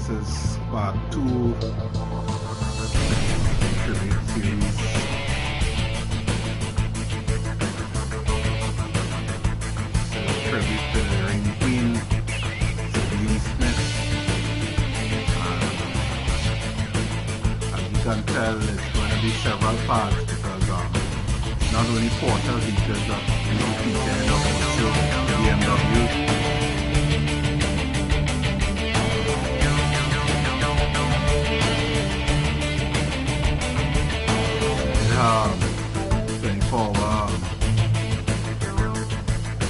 this is part 2 tribute series. Tribute to the Ring Queen, Sabine Schmitz. As you can tell, it's going to be several parts because not only Porsche features but featured also BMW.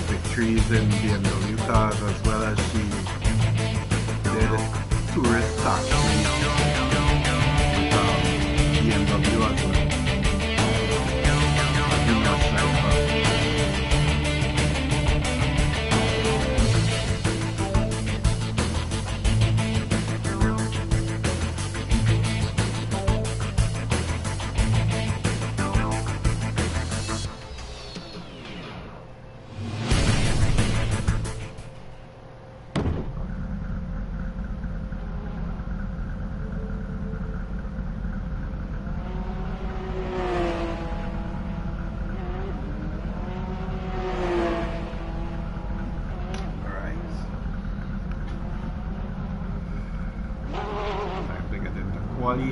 Victories in BMW cars, as well as she did a tourist taxi with BMW as well. Numerous cycles. Quali.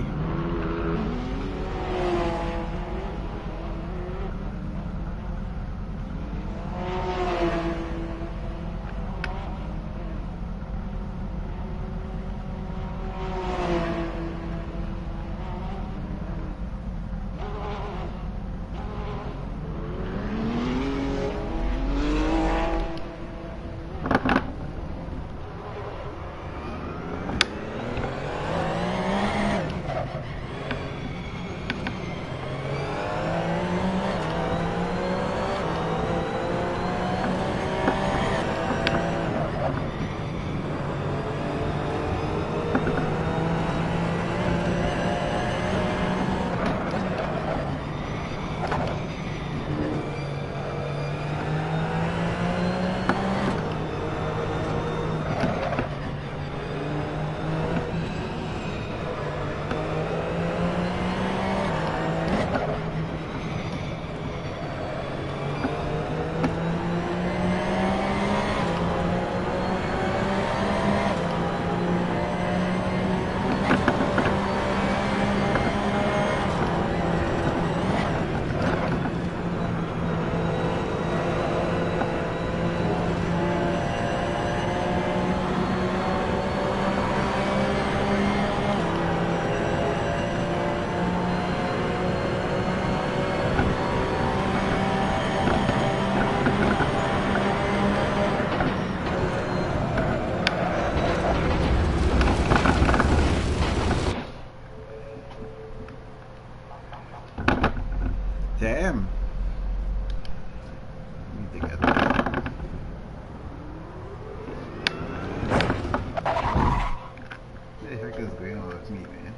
Damn. Let me think of that. What the heck is going on with me, man?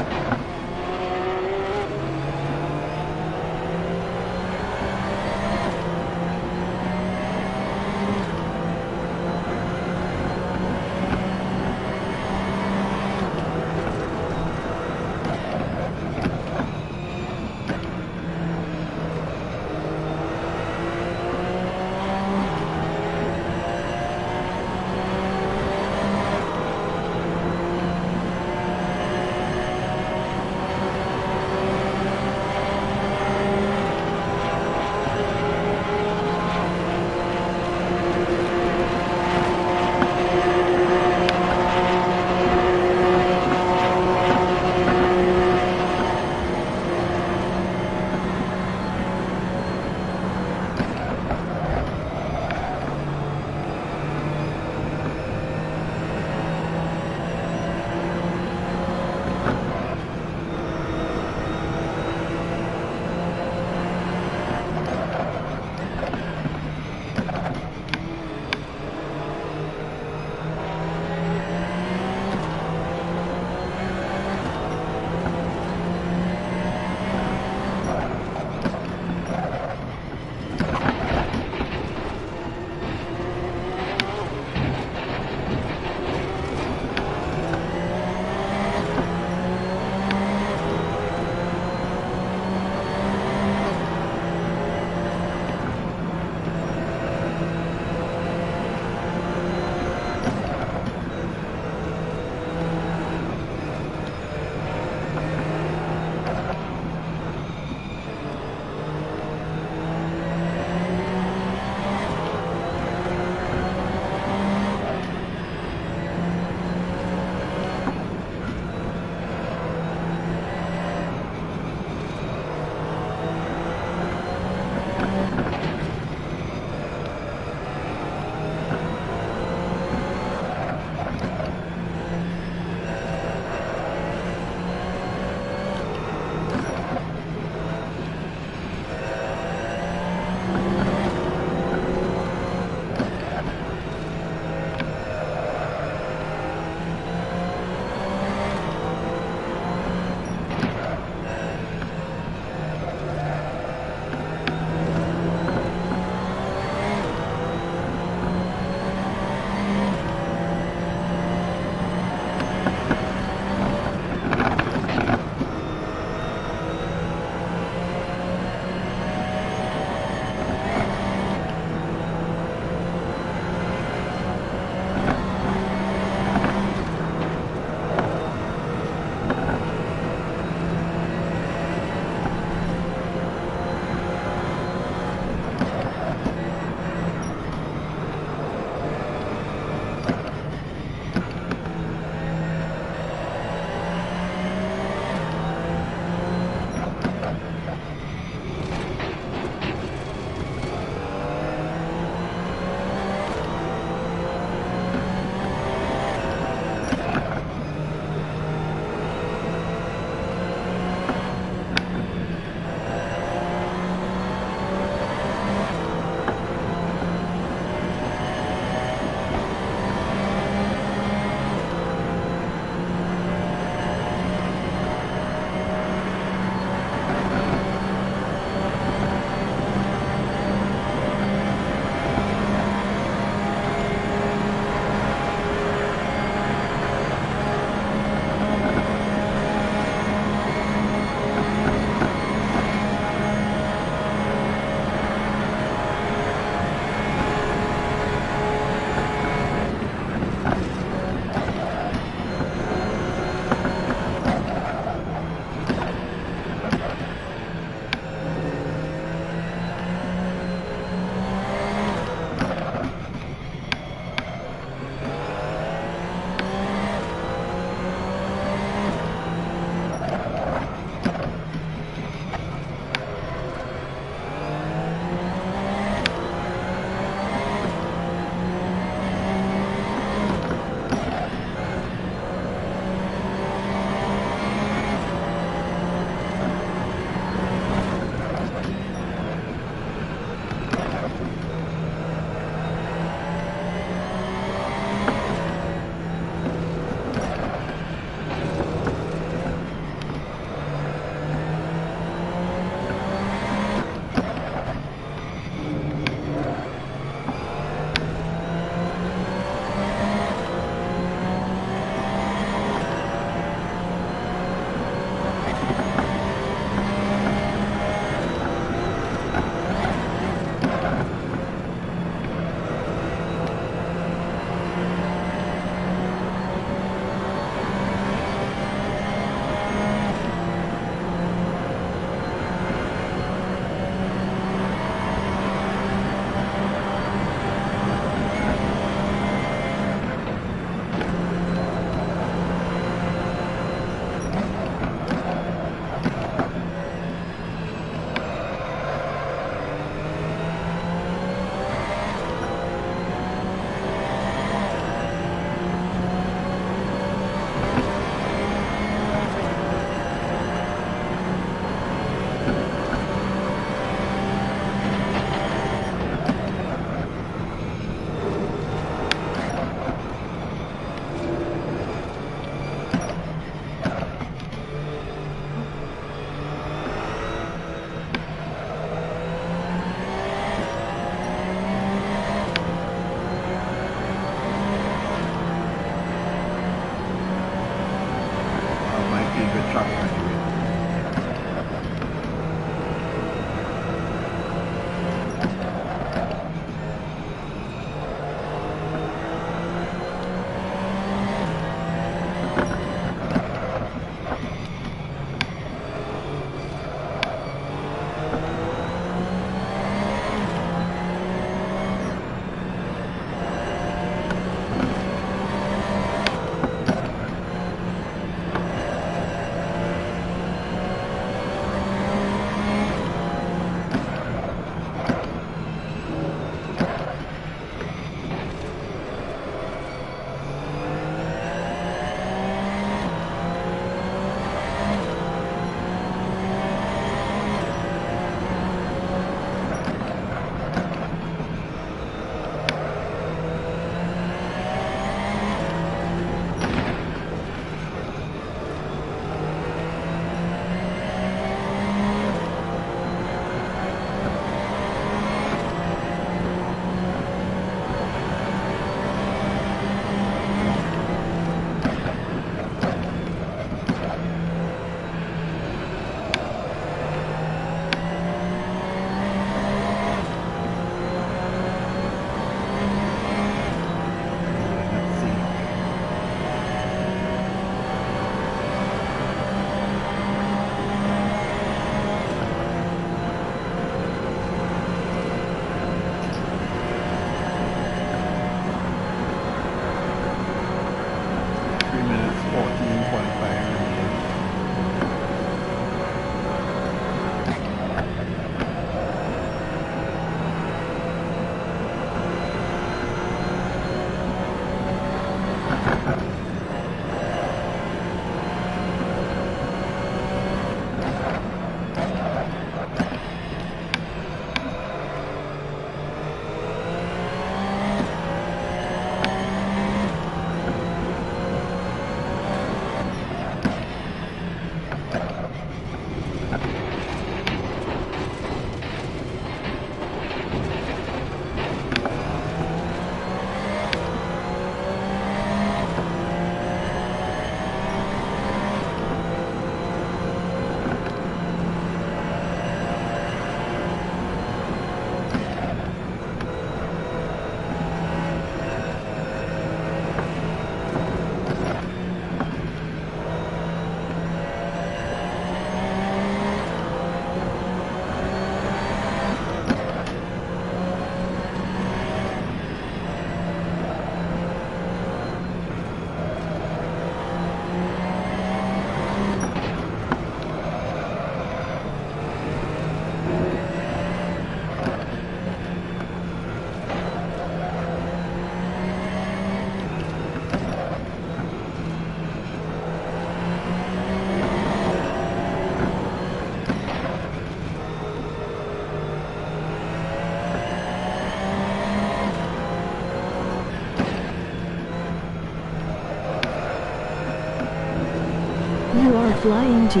Flying G.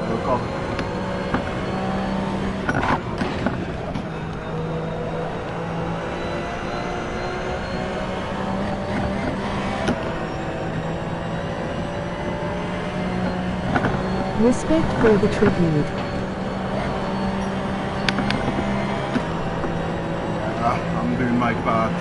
Welcome. Respect for the tribute. I'm doing my part.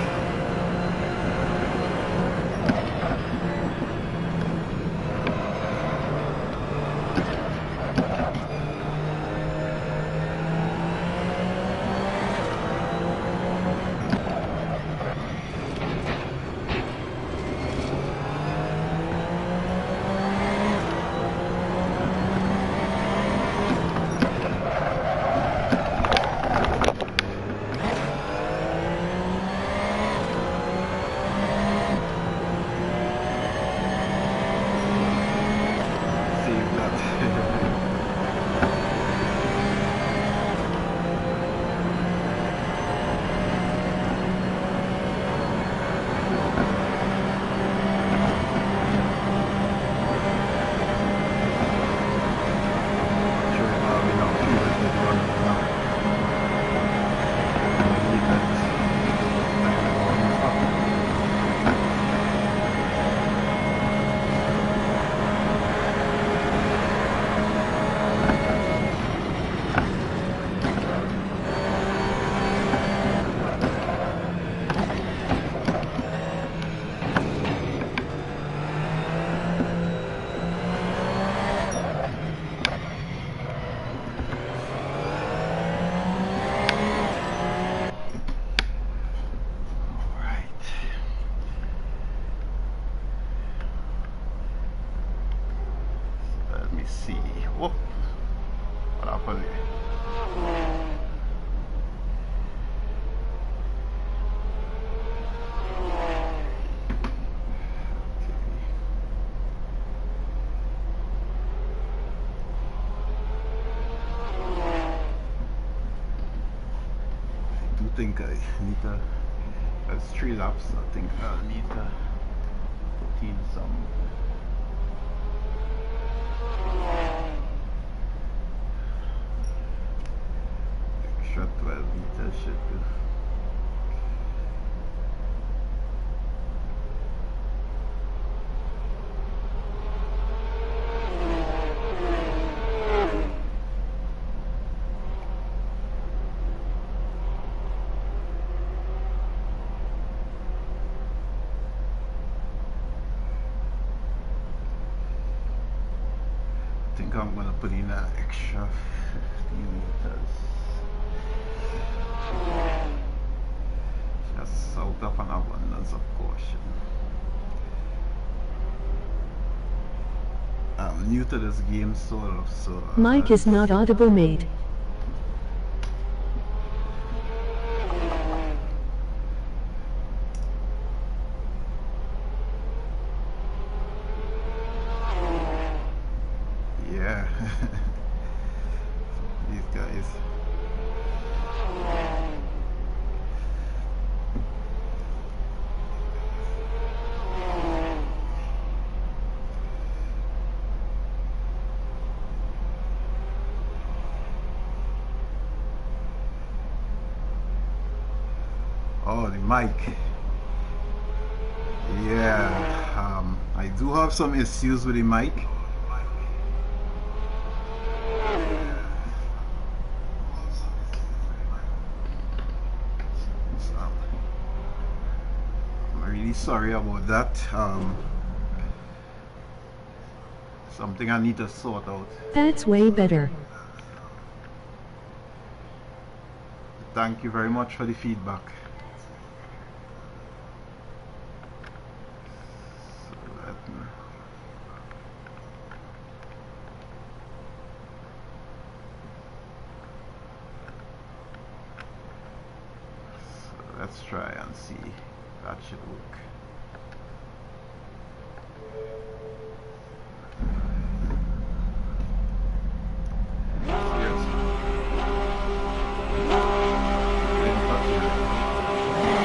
I think I need to, that's 3 laps, I think I'll need to put in some extra 12 meters should do. I think I'm gonna put in an extra 15 meters. Just out of an abundance of caution. I'm new to this game, sort of, so Mic is not audible, mate. yeah. These guys. Oh, the mic. Yeah, I do have some issues with the mic. So, I'm really sorry about that. Something I need to sort out. That's way better. Thank you very much for the feedback. Let's try and see. That should work.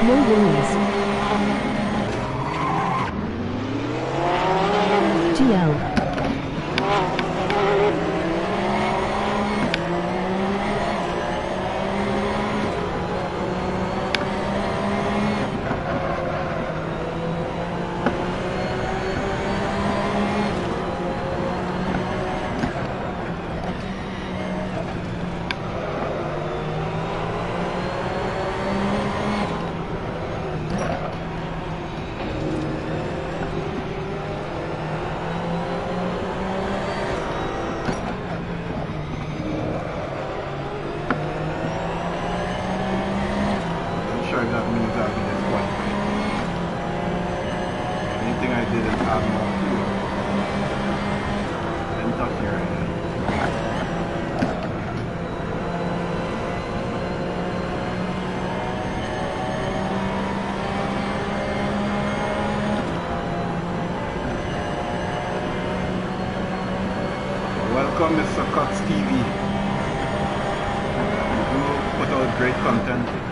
No worries. stuff here. Welcome, Mr. Cuts TV. You do put out great content.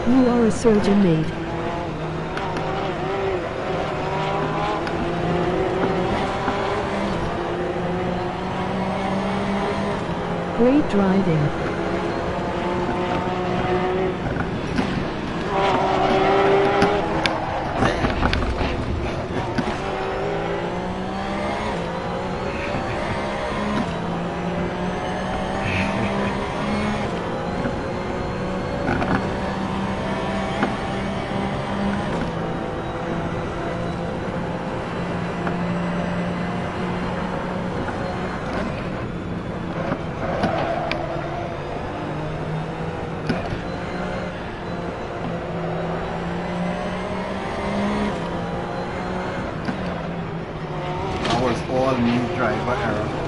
You are a surgeon, mate. Great driving. All new driver error.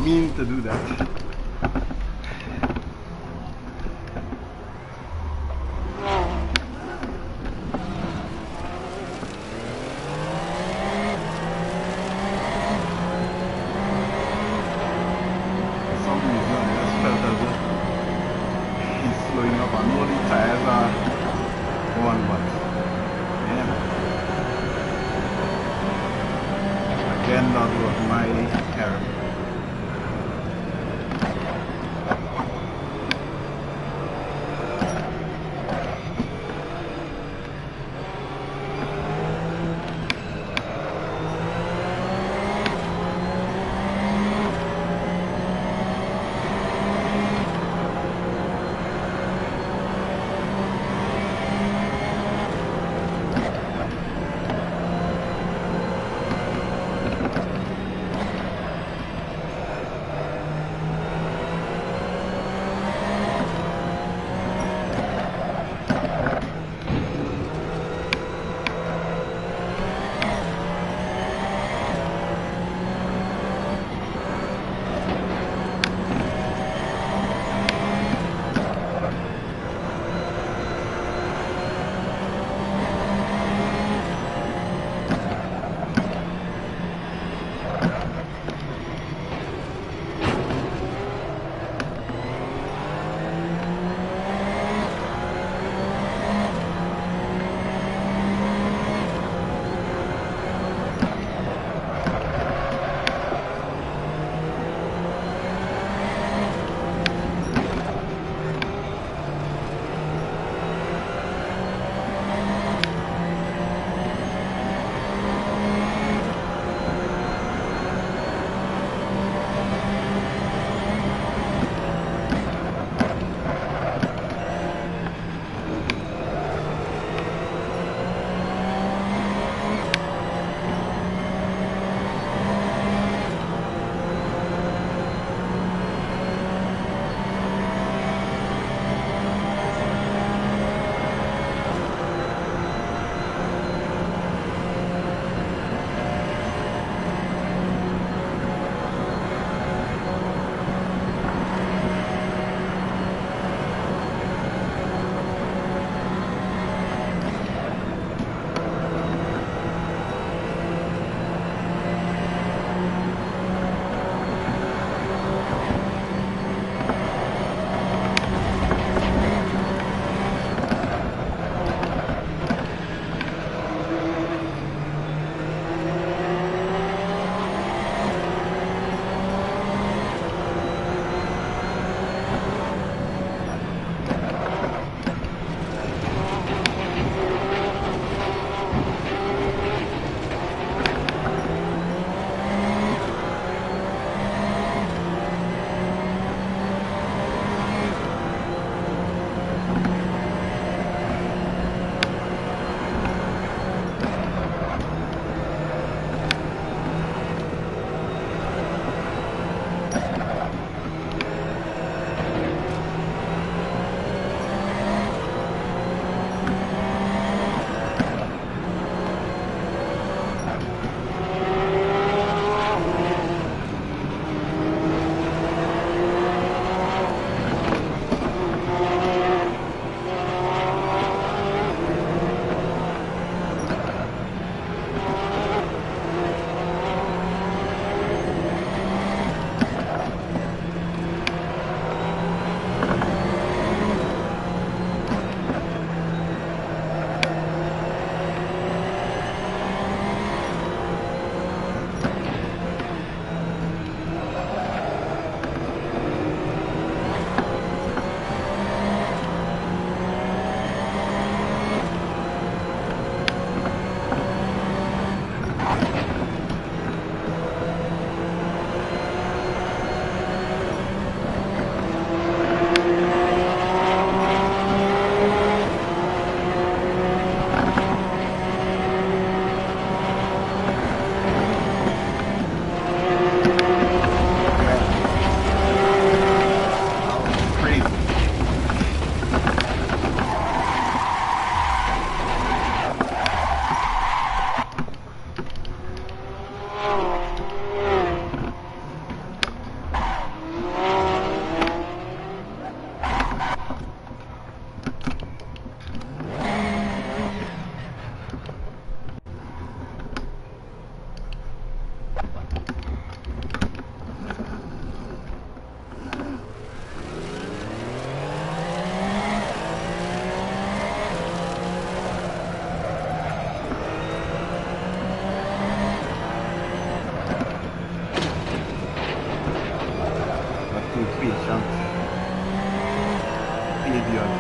Mean to do that. Again, that was my error.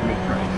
great race.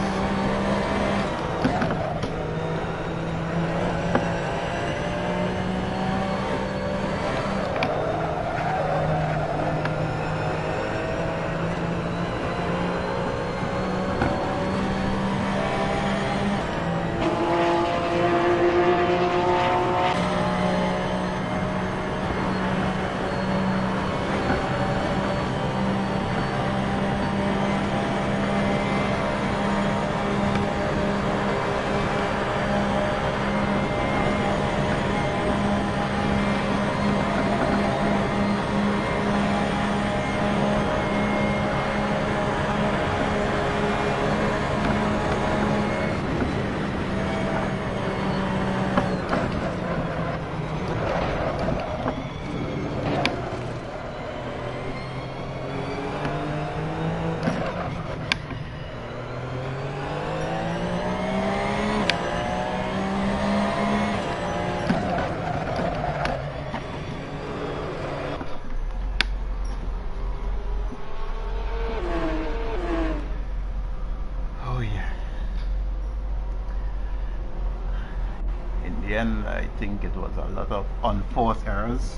I think it was a lot of unforced errors.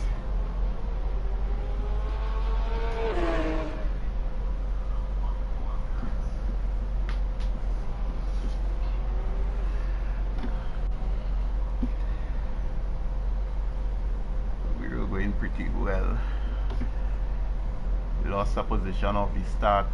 We were going pretty well. We lost a position of the start.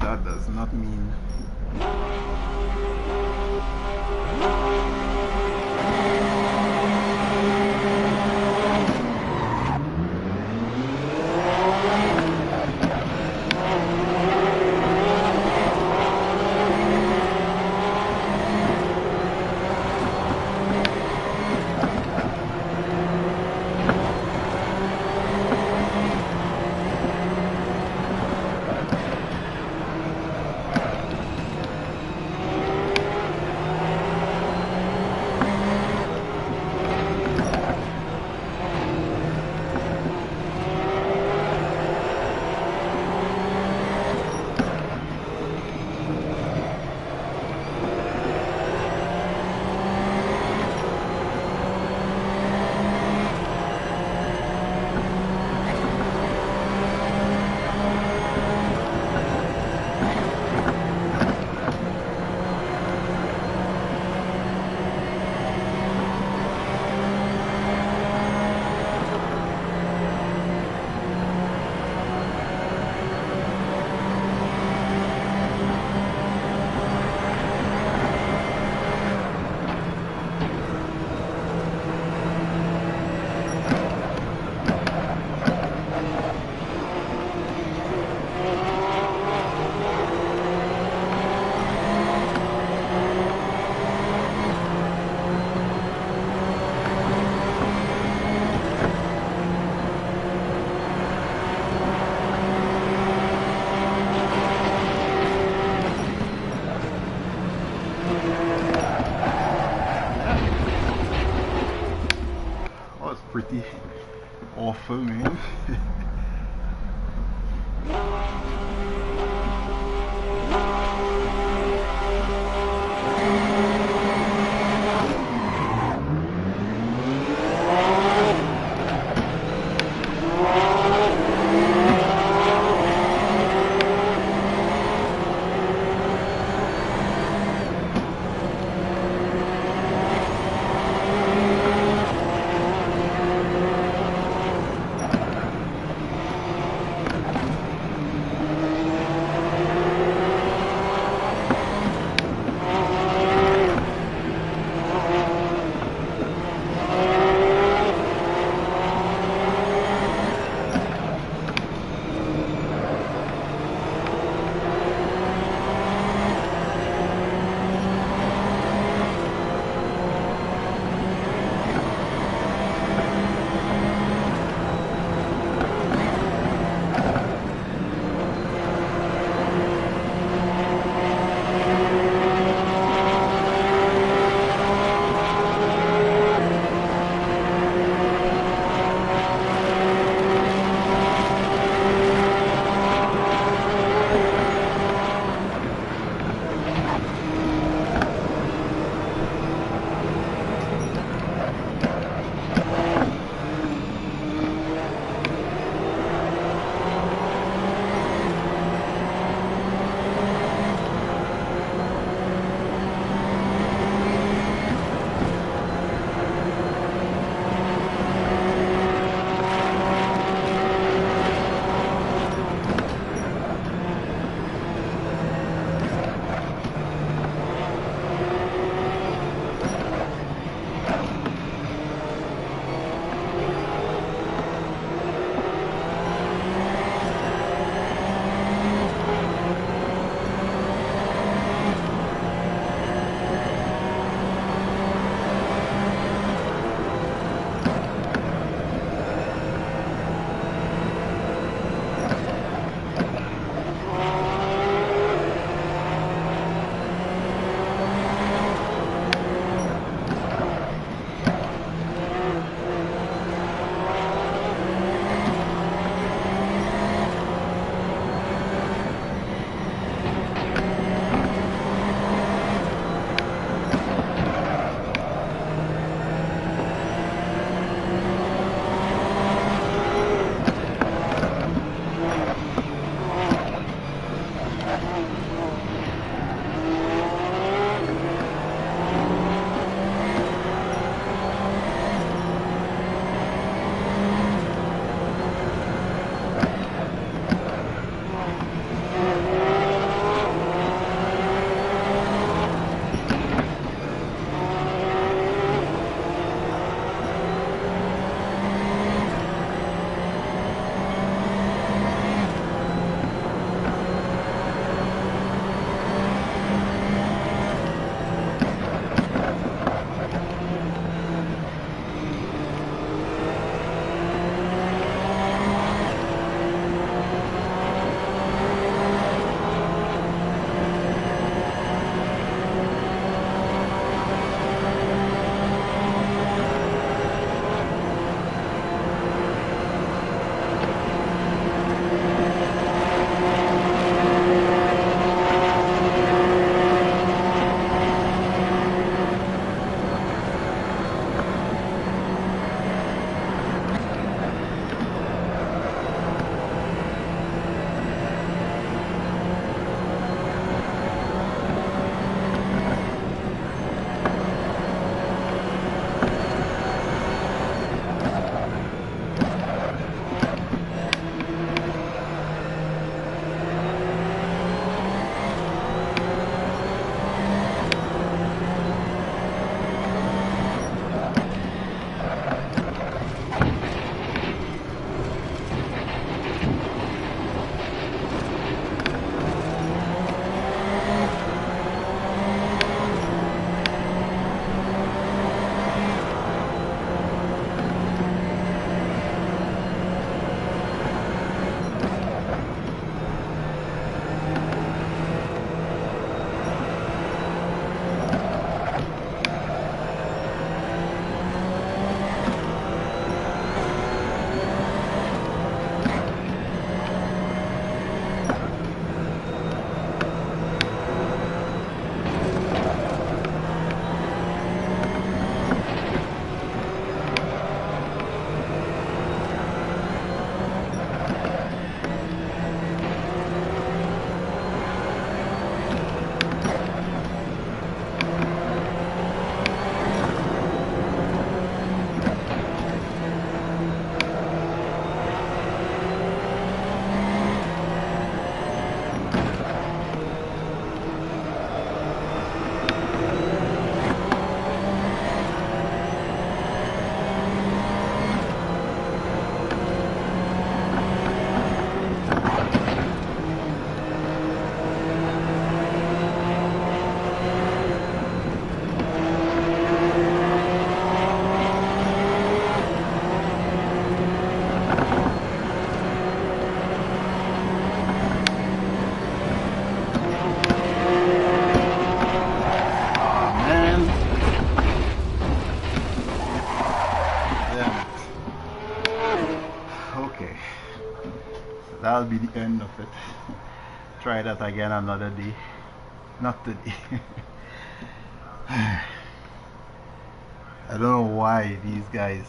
That does not mean pretty awful, man. be the end of it. Try that again another day. Not today. I don't know why these guys,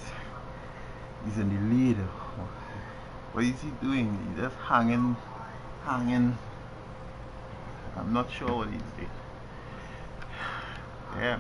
he's in the lead. What is he doing? He's just hanging. I'm not sure what he's doing. Yeah.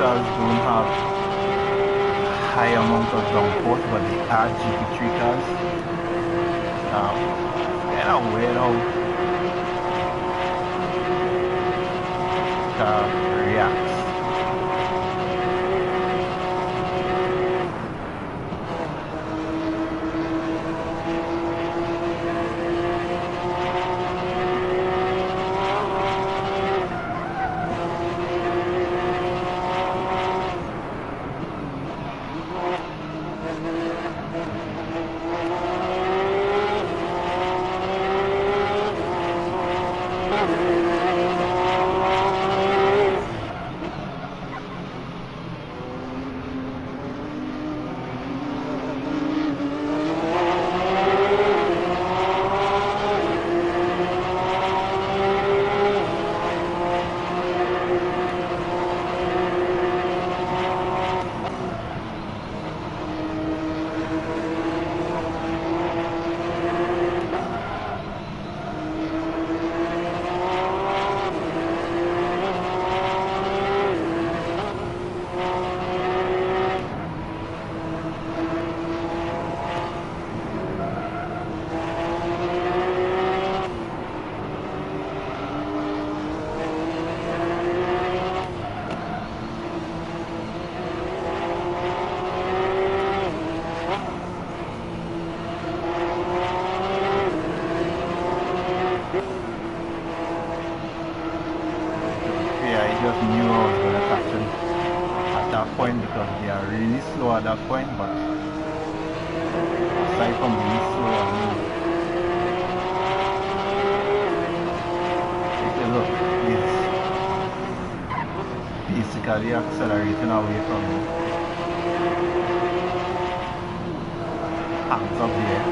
Don't have high amount of downforce, but they are GP3 cars. Kind of weird how car reacts. Just knew I was going to catch him at that point because they are really slow at that point, but aside from being slow, I mean, take a look, he's basically accelerating away from me. Hands up there.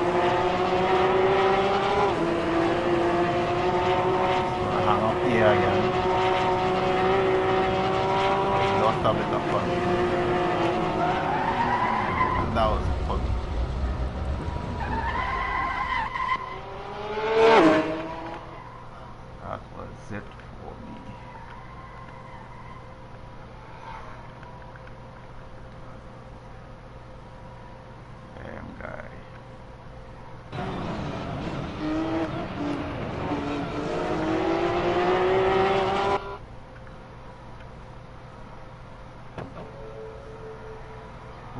So I hang up here again. Lost a bit of fun. That was fun. That was it for me. Damn guy.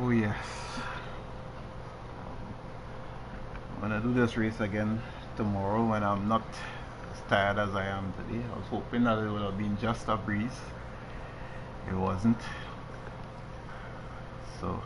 Oh yes, I'm gonna do this race again tomorrow when I'm not as tired as I am today. I was hoping that it would have been just a breeze. It wasn't. So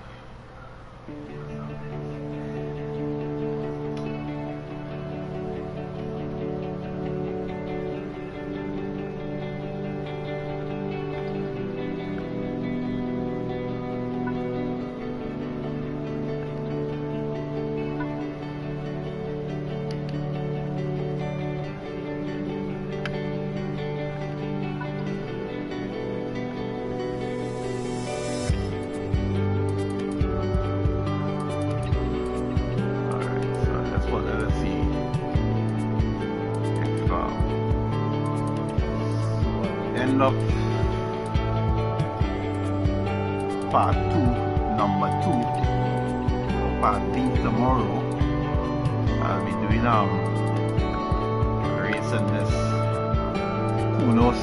end of part 2, number 2, part B tomorrow. I'll be doing racing this Kunos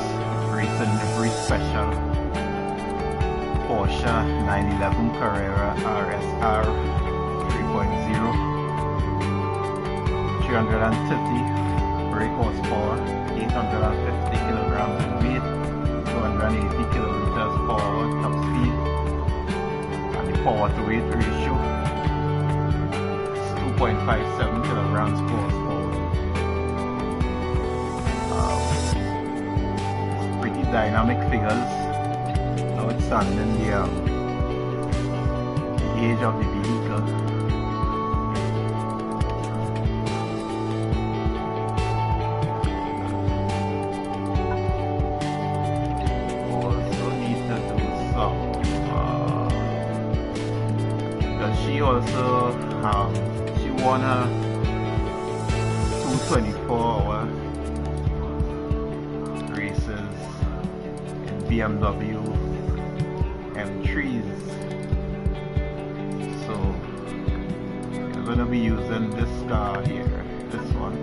Racing Livery Special Porsche 911 Carrera RSR 3.0, 330 brake horsepower, 850 kilograms in weight, 280 kilometers forward top speed, and the power to weight ratio is 2.57 kilograms per horsepower. Pretty dynamic figures, notwithstanding the age of the vehicle. Also need to do some, because she also she won her 224-hour races in BMW M3s. So we're going to be using this car here, this one.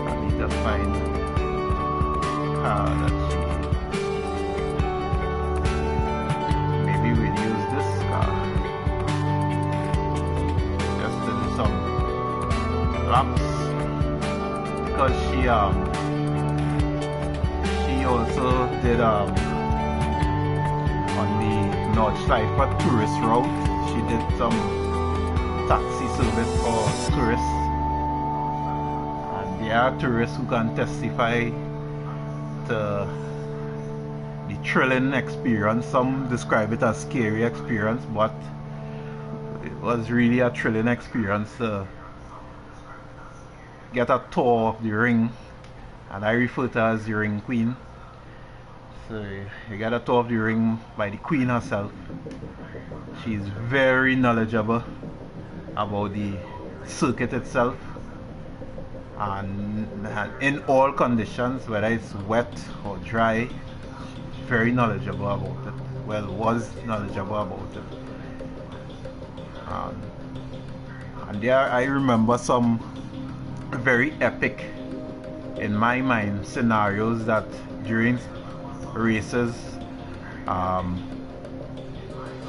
And I need to find a car that maybe we'll use this car just to do some laps, because she also did on the North Cypher tourist route, she did some taxi service for tourists, and there are tourists who can testify to the thrilling experience. Some describe it as scary experience, but it was really a thrilling experience to get a tour of the ring, and I refer to her as the ring queen. So you get a tour of the ring by the queen herself. She's very knowledgeable about the circuit itself, and in all conditions, whether it's wet or dry, very knowledgeable about it. Well, was knowledgeable about it. And there I remember some very epic, in my mind, scenarios that during races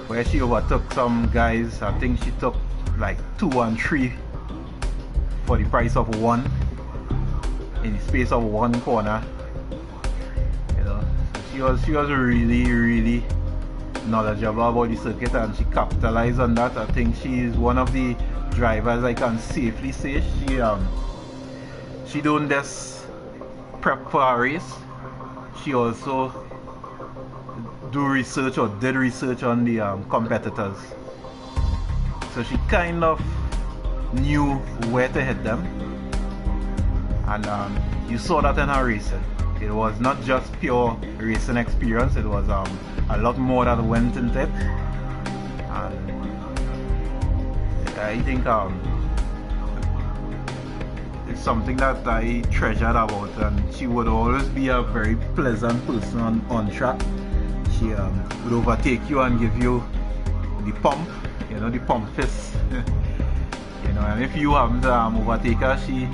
where she overtook some guys. I think she took like 2 and 3 for the price of 1 in the space of 1 corner. You know, so she was really knowledgeable about the circuit, and she capitalized on that. I think she is one of the drivers I can safely say she don't just prep for a race, she also do research or did research on the competitors. So she kind of knew where to hit them, and you saw that in her racing. It was not just pure racing experience, it was a lot more that went into it. And I think it's something that I treasured about, and she would always be a very pleasant person on track. She would overtake you and give you the pump, you know, the pump fist. You know, and if you happen to overtake her, she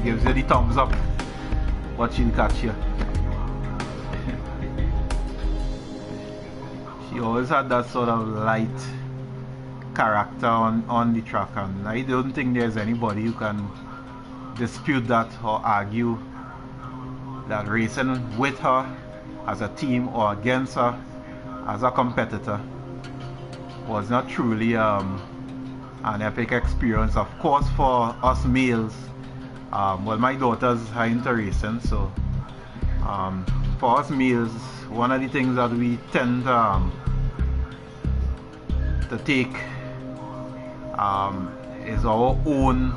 gives you the thumbs up, but she'll catch you. She always had that sort of light character on the track, and I don't think there's anybody who can dispute that or argue that racing with her as a team or against her as a competitor was not truly an epic experience. Of course, for us males, well, my daughters are into racing, so for us males, one of the things that we tend to take is our own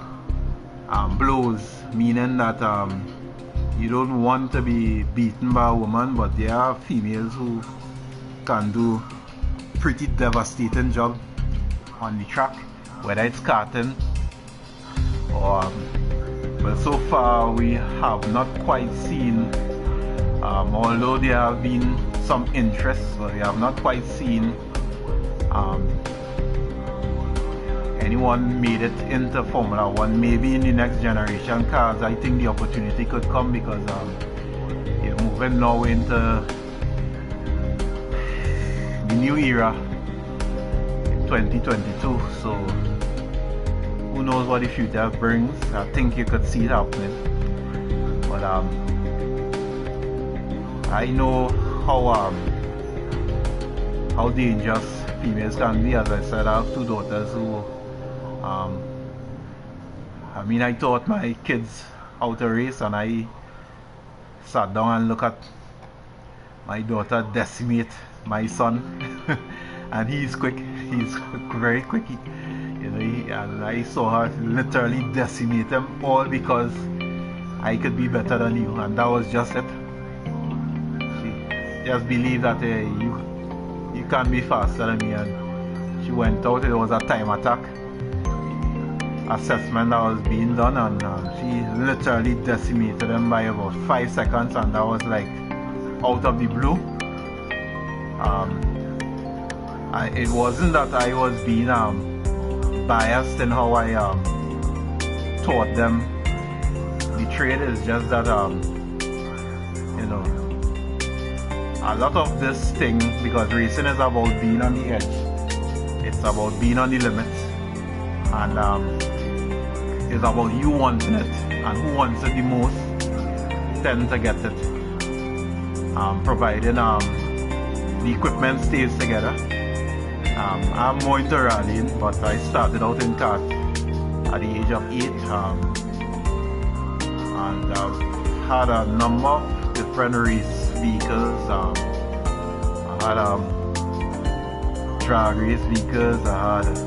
blows, meaning that you don't want to be beaten by a woman, but there are females who can do pretty devastating job on the track, whether it's karting or but so far we have not quite seen, although there have been some interest, but we have not quite seen anyone made it into Formula 1. Maybe in the next generation cars, I think the opportunity could come, because you're moving now into the new era in 2022. So who knows what the future brings. I think you could see it happening. But I know how dangerous females can be. As I said, I have two daughters who I mean, I taught my kids how to race, and I sat down and looked at my daughter decimate my son. And he's quick, he's very quick, you know, and I saw her literally decimate them, all because I could be better than you. And that was just it. She just believed that you can't be faster than me, and she went out. It was a time attack assessment that was being done, and she literally decimated them by about 5 seconds, and that was like out of the blue. It wasn't that I was being biased in how I taught them the trade. Is just that you know, a lot of this thing, because racing is about being on the edge, it's about being on the limits, and it's about you wanting it, and who wants it the most tend to get it, providing the equipment stays together. I'm more into rallying, but I started out in kart at the age of 8, and I've had a number of different race vehicles. I had drag race vehicles, I had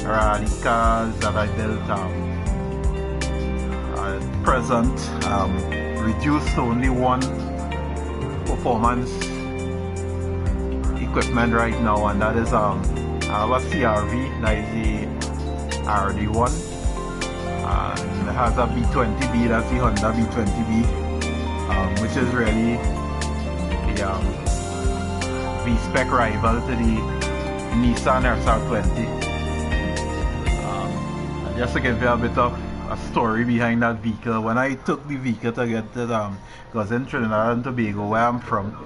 rally cars that I built. At present, reduced to only one performance equipment right now, and that is I have a CRV, that is the RD1, and it has a B20B, that's the Honda B20B, which is really the V-spec rival to the Nissan RSR20. Just to give you a bit of a story behind that vehicle, when I took the vehicle to get it, because in Trinidad and Tobago, where I'm from,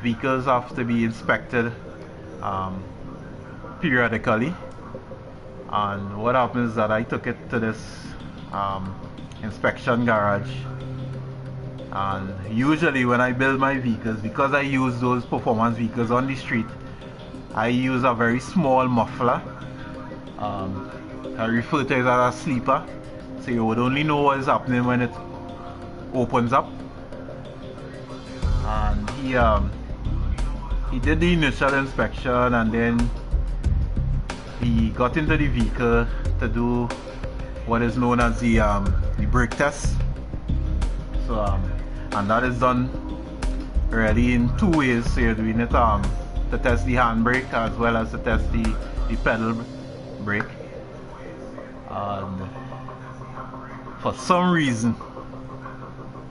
vehicles have to be inspected periodically. And what happened is that I took it to this inspection garage, and usually when I build my vehicles, because I use those performance vehicles on the street, I use a very small muffler. I refer to it as a sleeper, so you would only know what is happening when it opens up. And he did the initial inspection, and then he got into the vehicle to do what is known as the brake test. So and that is done really in 2 ways. So you're doing it to test the handbrake as well as to test the pedal brake. And for some reason,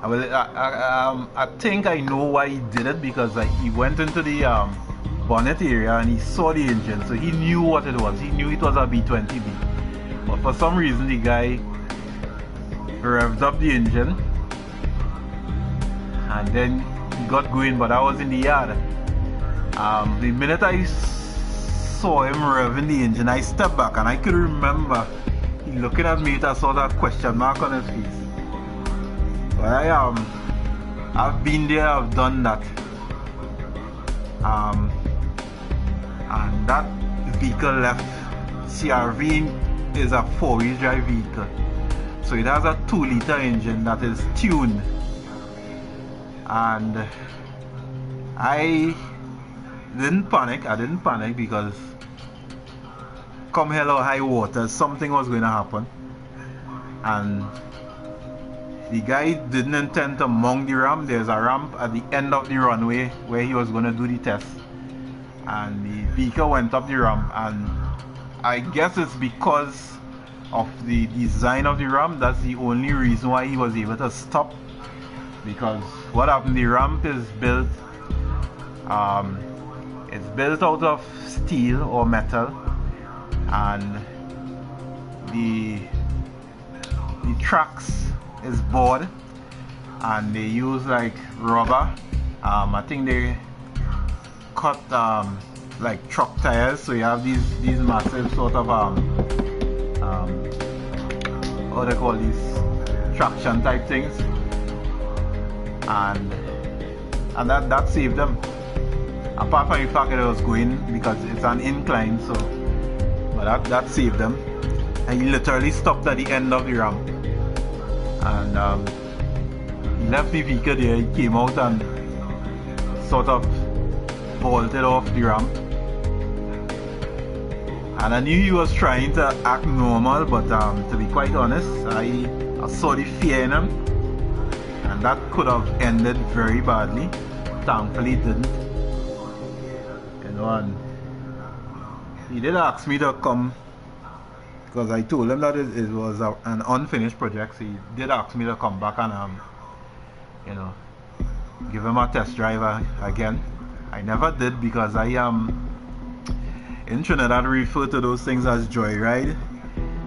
I think I know why he did it, because he went into the bonnet area and he saw the engine, so he knew what it was. He knew it was a B20B, but for some reason the guy revved up the engine and then he got going. But I was in the yard. The minute I saw him revving the engine, I stepped back, and I could remember he looking at me. I saw that question mark on his face. But I've been there, I've done that, and that vehicle left. CRV is a 4-wheel drive vehicle, so it has a 2-liter engine that is tuned, and I didn't panic because come hell or high water, something was going to happen. And the guy didn't intend to mount the ramp. There's a ramp at the end of the runway where he was going to do the test, and the vehicle went up the ramp, and I guess it's because of the design of the ramp. That's the only reason why he was able to stop, because what happened, the ramp is built it's built out of steel or metal, and the tracks is board, and they use like rubber. I think they cut like truck tires, so you have these massive sort of what they call these traction type things, and that saved them. Apart from the fact that it was going because it's an incline, so but that saved them. And he literally stopped at the end of the ramp, and he left the vehicle there. He came out and sort of bolted off the ramp, and I knew he was trying to act normal, but to be quite honest, I saw the fear in him, and that could have ended very badly. Thankfully it didn't, you know. And he did ask me to come, because I told him that it was an unfinished project, so he did ask me to come back and you know, give him a test drive again. I never did, because I in Trinidad refer to those things as joyride.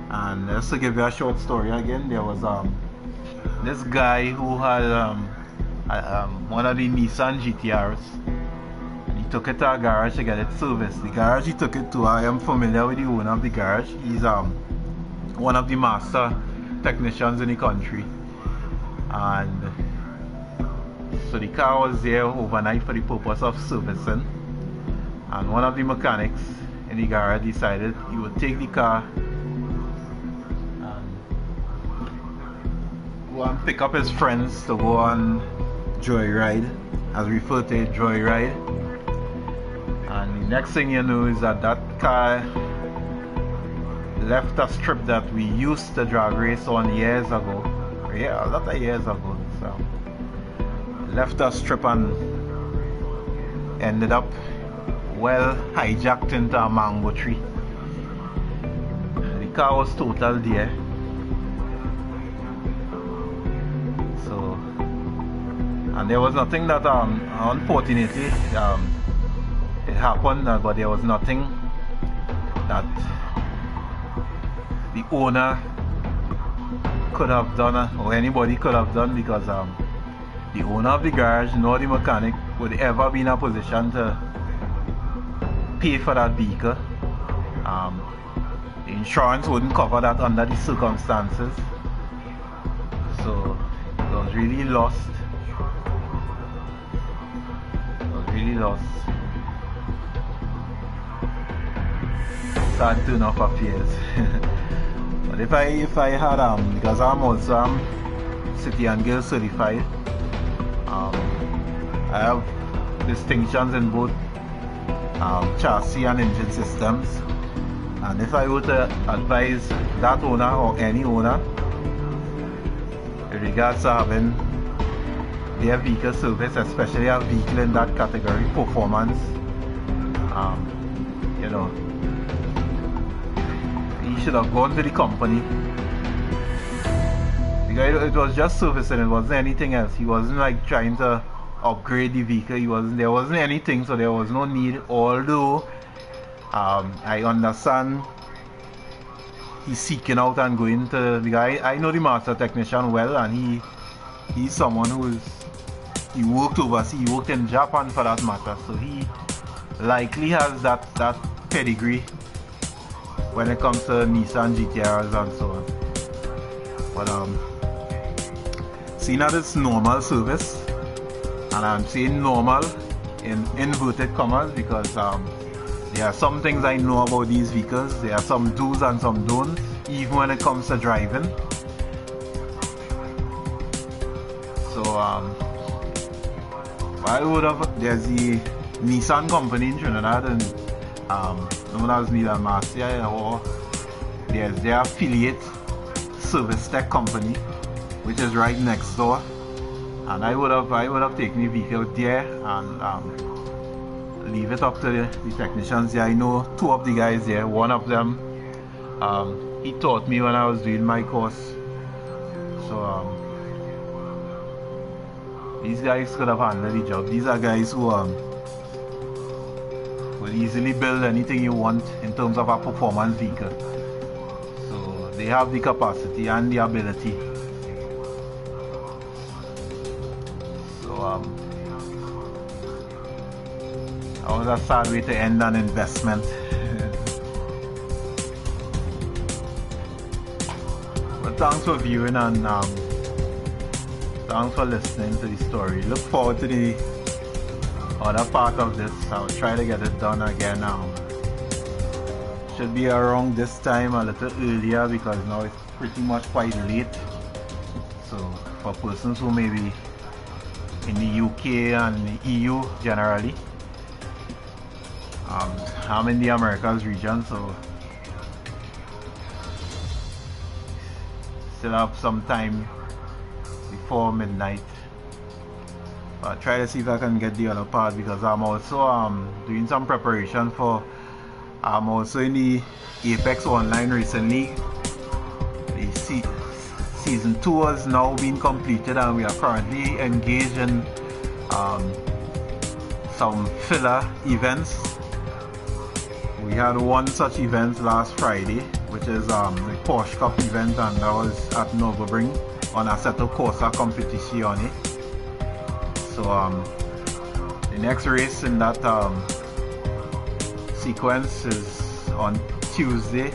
And just to give you a short story again, there was this guy who had one of the Nissan GTRs. He took it to a garage to get it serviced. The garage he took it to, I am familiar with the owner of the garage. He's one of the master technicians in the country, and so the car was there overnight for the purpose of servicing. And one of the mechanics in the garage decided he would take the car and go and pick up his friends to go on joyride, as referred to it, joyride. And the next thing you know is that car left a strip that we used to drag race on years ago. Yeah, a lot of years ago. So left a strip and ended up well hijacked into a mango tree. The car was total there. So, and there was nothing that unfortunately it happened, but there was nothing that the owner could have done, or anybody could have done, because the owner of the garage nor the mechanic would ever be in a position to pay for that vehicle. The insurance wouldn't cover that under the circumstances, so it was really lost. It was really lost. Sad turn of affairs. But if I had because I'm also City and Guild certified, I have distinctions in both chassis and engine systems, and if I were to advise that owner or any owner in regards to having their vehicle service, especially a vehicle in that category, performance, you know, he should have gone to the company, because it was just servicing, it wasn't anything else. He wasn't like trying to upgrade the vehicle. There wasn't anything, so there was no need. Although I understand he's seeking out and going to, because I know the master technician well, and he's someone he worked overseas. He worked in Japan for that matter, so he likely has that pedigree when it comes to Nissan GTRs and so on. But seeing that it's normal service, and I'm saying normal in inverted commas, because there are some things I know about these vehicles. There are some do's and some don'ts, even when it comes to driving. So I would have, there's the Nissan company in Trinidad, and known as Nissan Marcia, or there's their affiliate service tech company, which is right next door. And I would have taken the vehicle there and leave it up to the technicians there. I know two of the guys there. One of them, he taught me when I was doing my course. So these guys could have handled the job. These are guys who will easily build anything you want in terms of a performance vehicle. So they have the capacity and the ability. So that was a sad way to end an investment. But thanks for viewing and thanks for listening to the story. Look forward to the other part of this. I'll try to get it done again. Should be around this time, a little earlier, because now it's pretty much quite late. So for persons who may be in the UK and the EU generally, I'm in the Americas region, so still have some time before midnight. But try to see if I can get the other part, because I'm also doing some preparation for, I'm also in the Apex Online recently. The season 2 has now been completed and we are currently engaged in some filler events. We had one such event last Friday, which is the Porsche Cup event, and that was at Nürburgring on Assetto Corsa competizione. So the next race in that sequence is on Tuesday,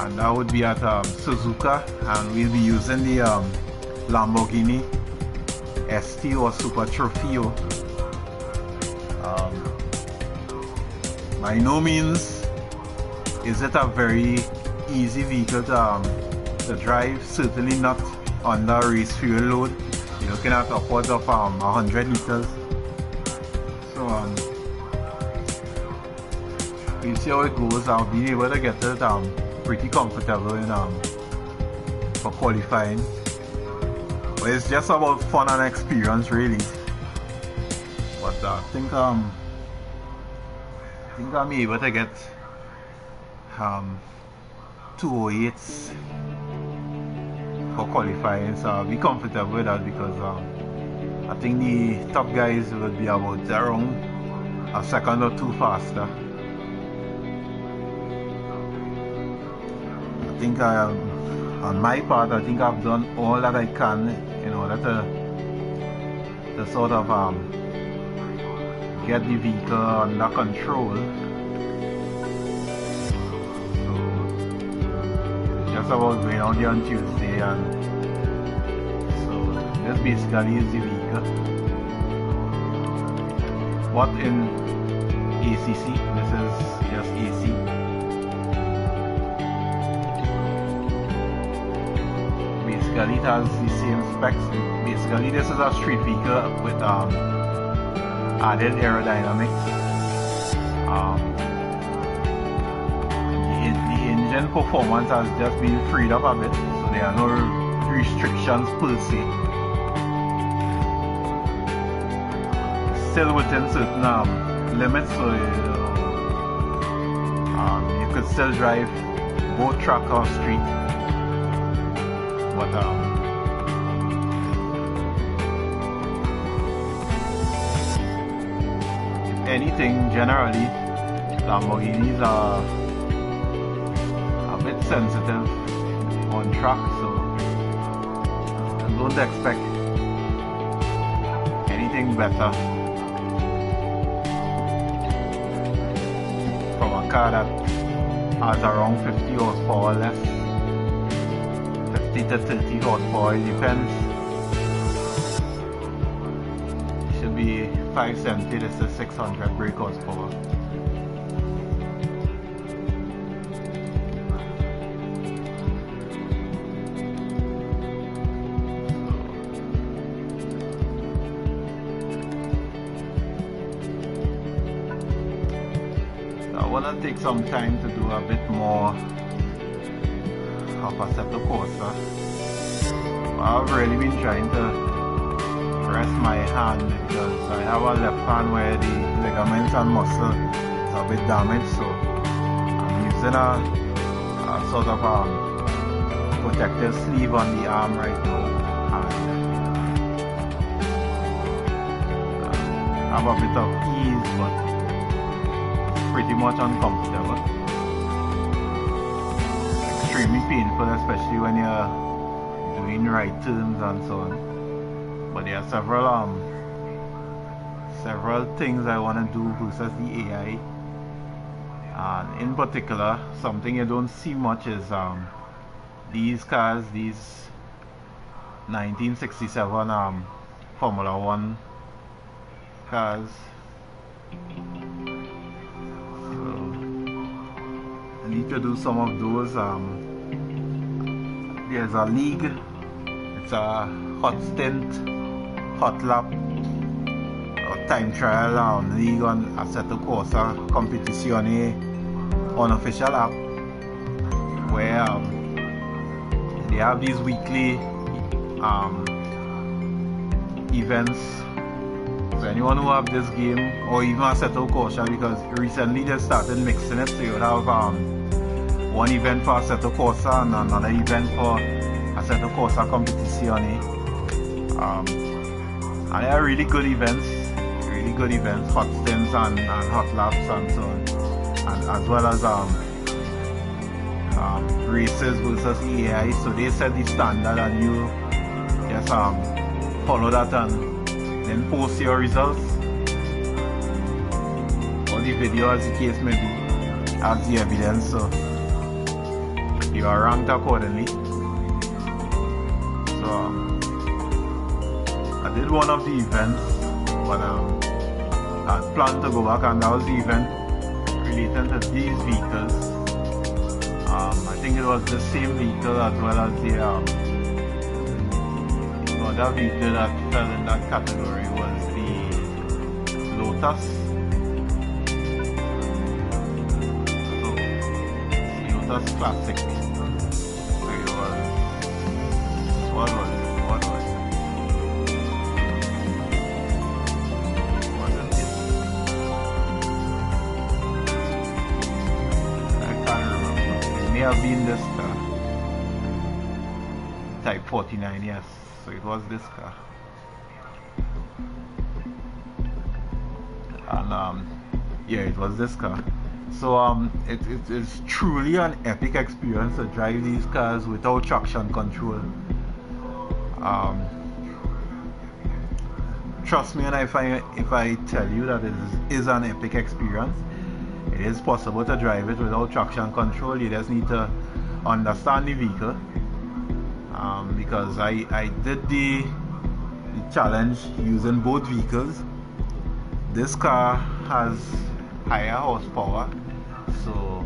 and that would be at Suzuka, and we'll be using the Lamborghini ST or Super Trofeo. By no means is it a very easy vehicle to drive, certainly not under race fuel load. You're looking at upwards of 100 liters. So we'll see how it goes. I'll be able to get it pretty comfortable in for qualifying. But it's just about fun and experience really. But I think I'm able to get 208s for qualifying, so I'll be comfortable with that, because I think the top guys will be about around a second or two faster. I think on my part, I think I've done all that I can in order to sort of get the vehicle under control. So just about going out there on Tuesday, and so this basically is the vehicle. What in ACC, this is just AC. Basically it has the same specs. Basically this is a street vehicle with added aerodynamics. The engine performance has just been freed up a bit, so there are no restrictions per se. Still within certain limits, so you could still drive both track or street. But anything, generally Lamborghinis are a bit sensitive on track, so don't expect anything better from a car that has around 50 horsepower less, 50 to 30 horsepower, it depends. It should be 570, this is 600 brake horsepower. So I want to take some time to do a bit more of Assetto Corsa. I've really been trying to rest my hand, because I have a left hand where the ligaments and muscle is a bit damaged, so I'm using a sort of protective sleeve on the arm right now, have a bit of ease, but pretty much uncomfortable. Extremely painful, especially when you're doing right turns and so on. But there are several things I want to do versus the AI. And in particular, something you don't see much is these cars, these 1967 Formula 1 cars. So I need to do some of those. There's a league. It's a hot stint, hot lap, or time trial league on Assetto Corsa Competizione unofficial app, where they have these weekly events. So anyone who have this game, or even Assetto Corsa, because recently they started mixing it, so you would have one event for Assetto Corsa and another event for Assetto Corsa Competizione. And they are really good events, hot stints and hot laps and so on, and as well as races versus AI. So they set the standard and you just follow that and then post your results, or the video as the case may be, as the evidence, so you are ranked accordingly. So I did one of the events, but I had planned to go back, and that was the event related to these vehicles. I think it was the same vehicle as well as the other vehicle that fell in that category was the Lotus. So Lotus Classic. So it was, what was it? Have been this car, Type 49, yes, so it was this car. And yeah, it was this car. So it is truly an epic experience to drive these cars without traction control. Trust me, and if I tell you that it is an epic experience. It is possible to drive it without traction control. You just need to understand the vehicle, because I did the challenge using both vehicles. This car has higher horsepower, so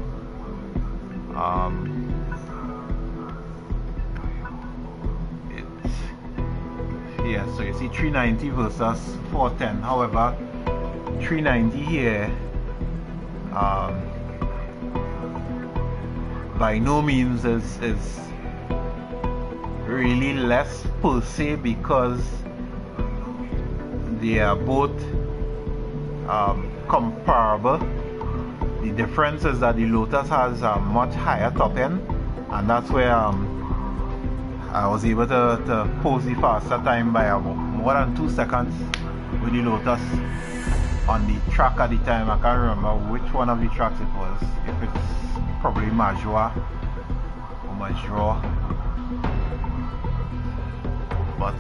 so you see 390 versus 410. However, 390 here by no means is really less per se, because they are both comparable. The difference is that the Lotus has a much higher top end, and that's where I was able to post the faster time by more than 2 seconds with the Lotus on the track at the time. I can't remember which one of the tracks it was, if it's probably Majua or Major. But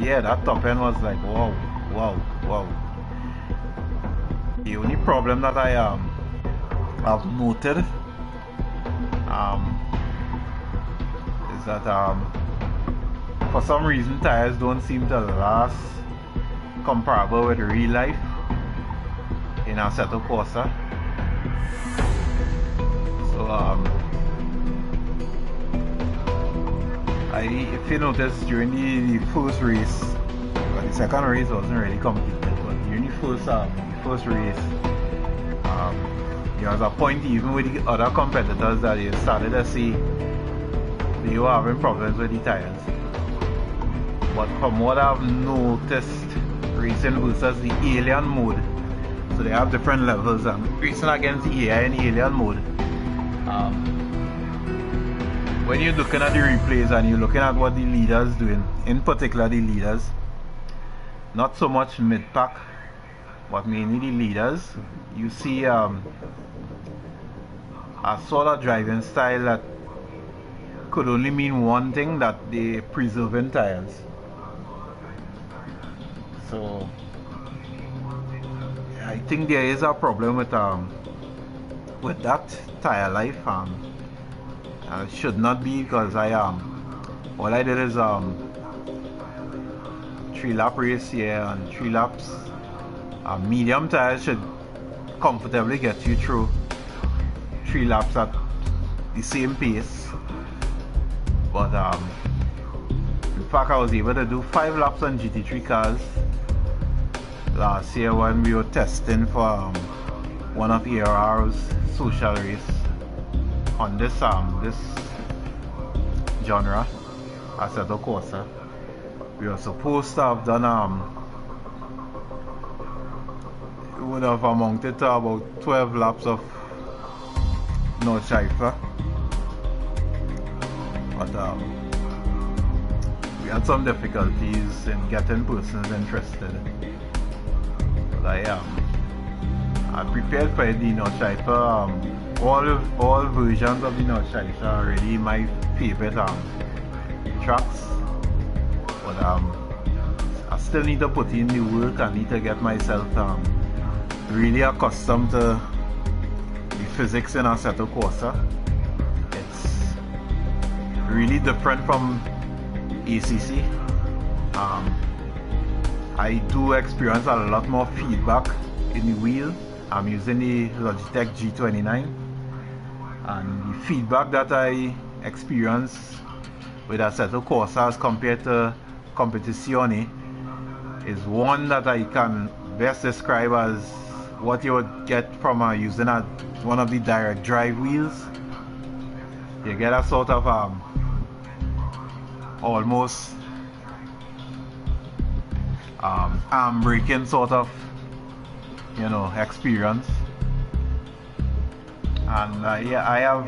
yeah, that top end was like wow. The only problem that I have noted is that for some reason tires don't seem to last comparable with real life in Assetto Corsa. So if you notice, during the first race, well, the second race wasn't really completed, but during the first race, there was a point even with the other competitors that they started to see they were having problems with the tires. But from what I've noticed, racing versus the alien mode, so they have different levels, and racing against the AI in alien mode, when you're looking at the replays and you're looking at what the leaders doing, in particular the leaders, not so much mid-pack, but mainly the leaders, you see a sort of driving style that could only mean one thing, that they preserving tires. So I think there is a problem with that tire life. It should not be, because all I did is 3-lap race here, and 3 laps. Medium tires should comfortably get you through 3 laps at the same pace. But in fact, I was able to do 5 laps on GT3 cars last year when we were testing for one of AOR's social race on this genre, Assetto Corsa. We were supposed to have done it would have amounted to about 12 laps of Nordschleife. But we had some difficulties in getting persons interested. But I prepared for the Nordschleife. All versions of the Nordschleife are really my favorite tracks. But I still need to put in the work. I need to get myself really accustomed to the physics in Assetto Corsa. It's really different from ACC. I do experience a lot more feedback in the wheel. I'm using the Logitech G29, and the feedback that I experience with Assetto Corsa as compared to Competizione is one that I can best describe as what you would get from using one of the direct drive wheels. You get a sort of almost arm braking sort of, you know, experience. And yeah, I have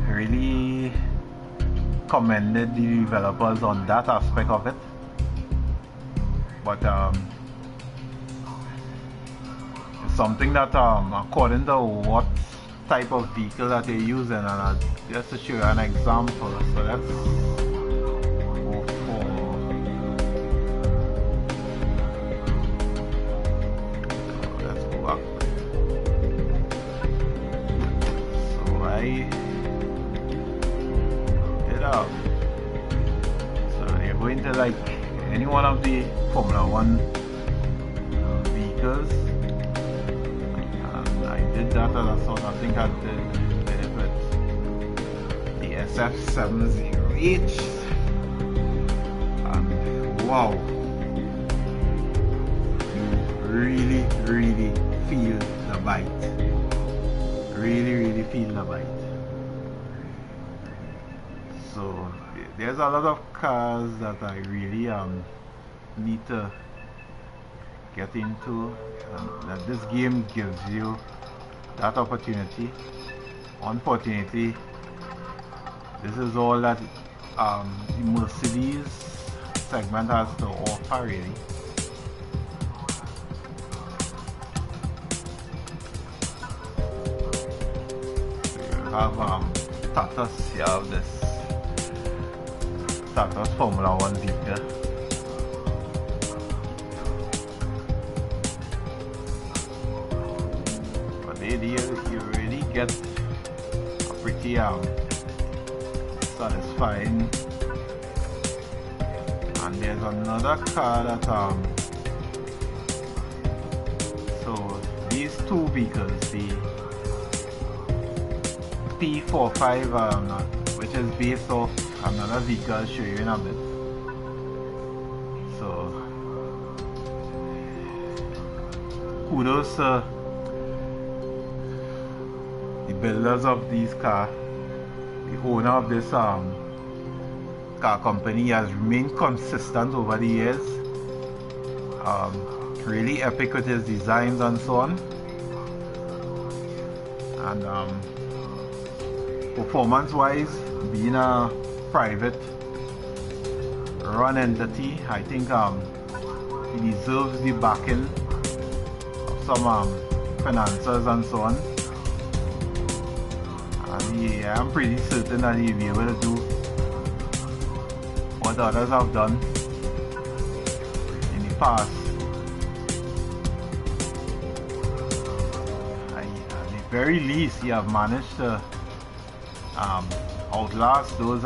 really commended the developers on that aspect of it. But it's something that according to what type of vehicle that they're using, and just to show you an example, so let's go for, let's go back. So I did so you're going to like any one of the Formula 1 vehicles. I did that as a sort, I think I did it with the SF70H, and wow, you really feel the bite, really feel the bite. So there's a lot of cars that I really need to get into, that this game gives you that opportunity. Unfortunately, this is all that the Mercedes segment has to offer, really. So you have Tatas, you have this Tatas Formula 1 vehicle. You really get a pretty satisfying. And there's another car that so these two vehicles, the P45, which is based off another vehicle I'll show you in a bit. So kudos to the builders of these cars. The owner of this car company has remained consistent over the years, really epic with his designs and so on, and performance wise, being a private run entity. I think he deserves the backing of some financiers and so on. And I'm pretty certain that he'll be able to do what others have done in the past. At the very least, he have managed to outlast those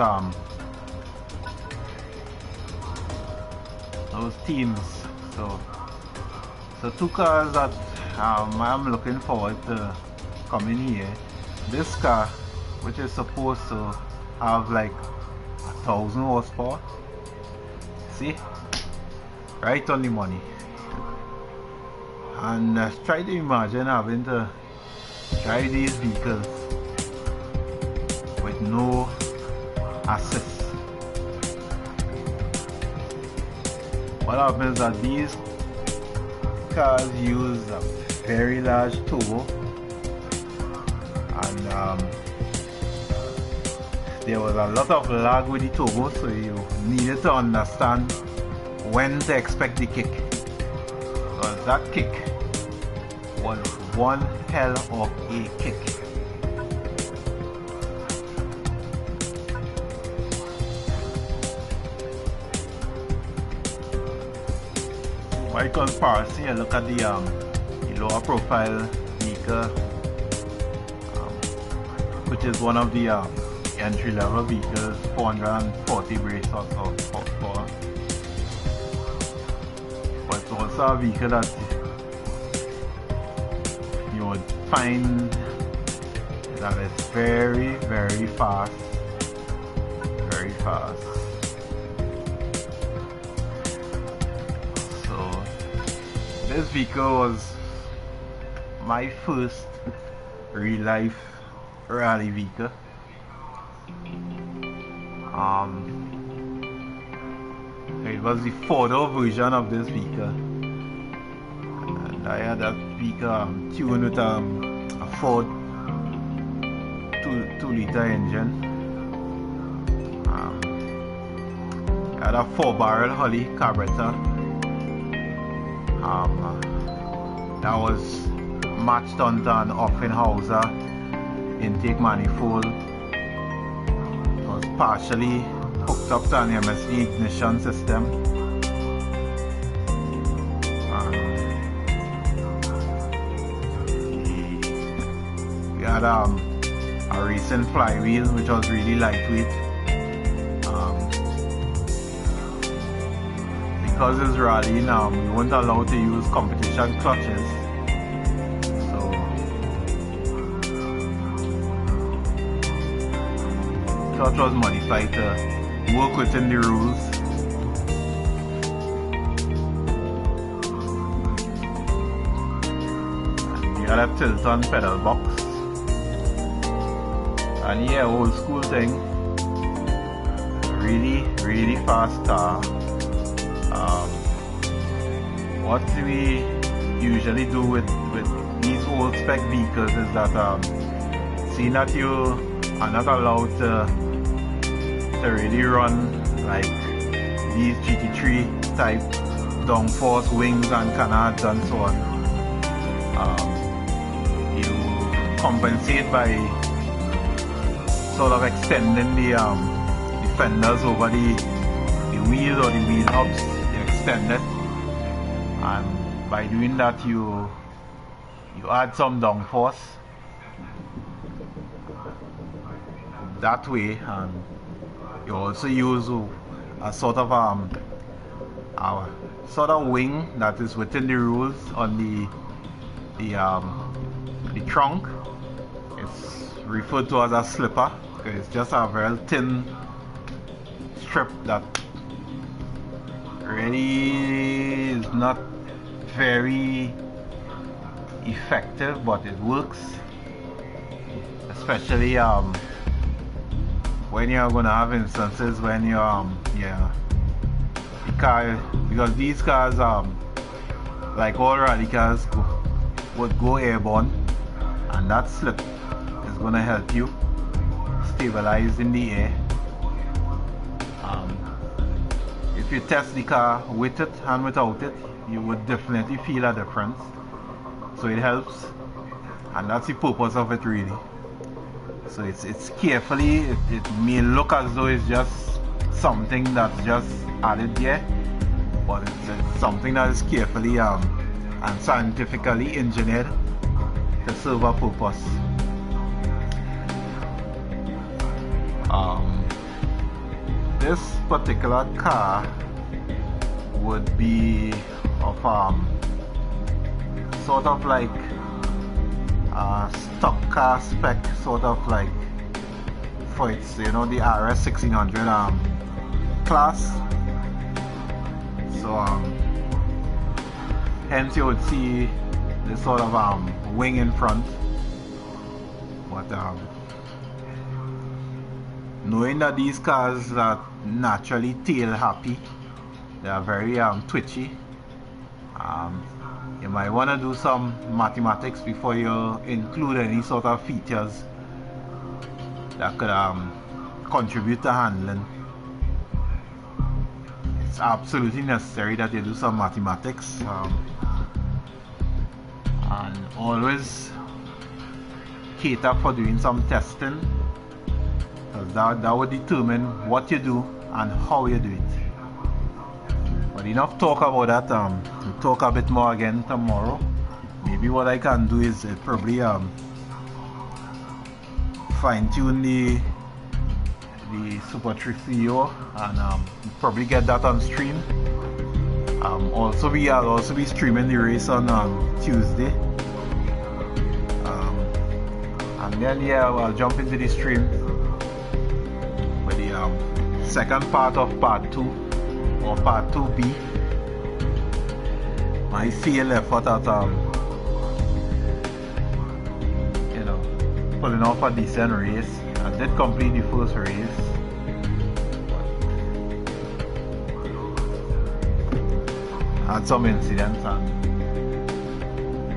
teams. So two cars that I'm looking forward to coming here. This car, which is supposed to have like 1,000 horsepower, see, right on the money. And try to imagine having to drive these vehicles with no assist. What happens is that these cars use a very large turbo, and there was a lot of lag with the turbo, so you needed to understand when to expect the kick, because that kick was one hell of a kick. By comparison, you look at the lower profile vehicle, which is one of the entry level vehicles, 440 brake horsepower. But it's also a vehicle that you would find that it's very, very fast. Very fast. This vehicle was my first real life rally vehicle. It was the photo version of this vehicle, and I had that vehicle tuned with a Ford 2-liter engine. It had a 4-barrel Holley carburetor. That was matched onto an Offenhauser intake manifold. It was partially hooked up to an MSD ignition system. We had a racing flywheel, which was really lightweight. Because it's rallying, we weren't allowed to use competition clutches, so clutch was modified to work within the rules. And we had a tilt-on pedal box, and yeah, old school thing. Really fast car. What we usually do with these old spec vehicles is that seeing that you are not allowed to really run like these GT3 type downforce wings and canards and so on, you compensate by sort of extending the fenders over the wheels or the wheel hubs. You extend it, and by doing that you add some downforce that way, and you also use a sort of wing that is within the rules on the trunk. It's referred to as a slipper because it's just a very thin strip that really is not very effective, but it works, especially when you're gonna have instances when you're the car, because these cars like all rally cars would go airborne, and that slip is gonna help you stabilize in the air. if you test the car with it and without it, you would definitely feel a difference. So it helps, and that's the purpose of it really. So it's carefully, it may look as though it's just something that's just added there, but it's something that is carefully and scientifically engineered to serve a purpose. This particular car would be of sort of like a stock car spec, sort of like for its, you know, the RS 1600 class. So hence you would see this sort of wing in front, but knowing that these cars are naturally tail happy, they are very twitchy, you might want to do some mathematics before you include any sort of features that could contribute to handling. It's absolutely necessary that you do some mathematics, and always cater for doing some testing, because that would determine what you do and how you do it. But enough talk about that. We'll talk a bit more again tomorrow. Maybe what I can do is probably fine tune the Super 330 and probably get that on stream. I'll also be streaming the race on Tuesday. And then yeah, I'll jump into the stream with the second part of part 2 or part 2B. My field effort at you know, pulling off a decent race. I did complete the first race. Had some incidents and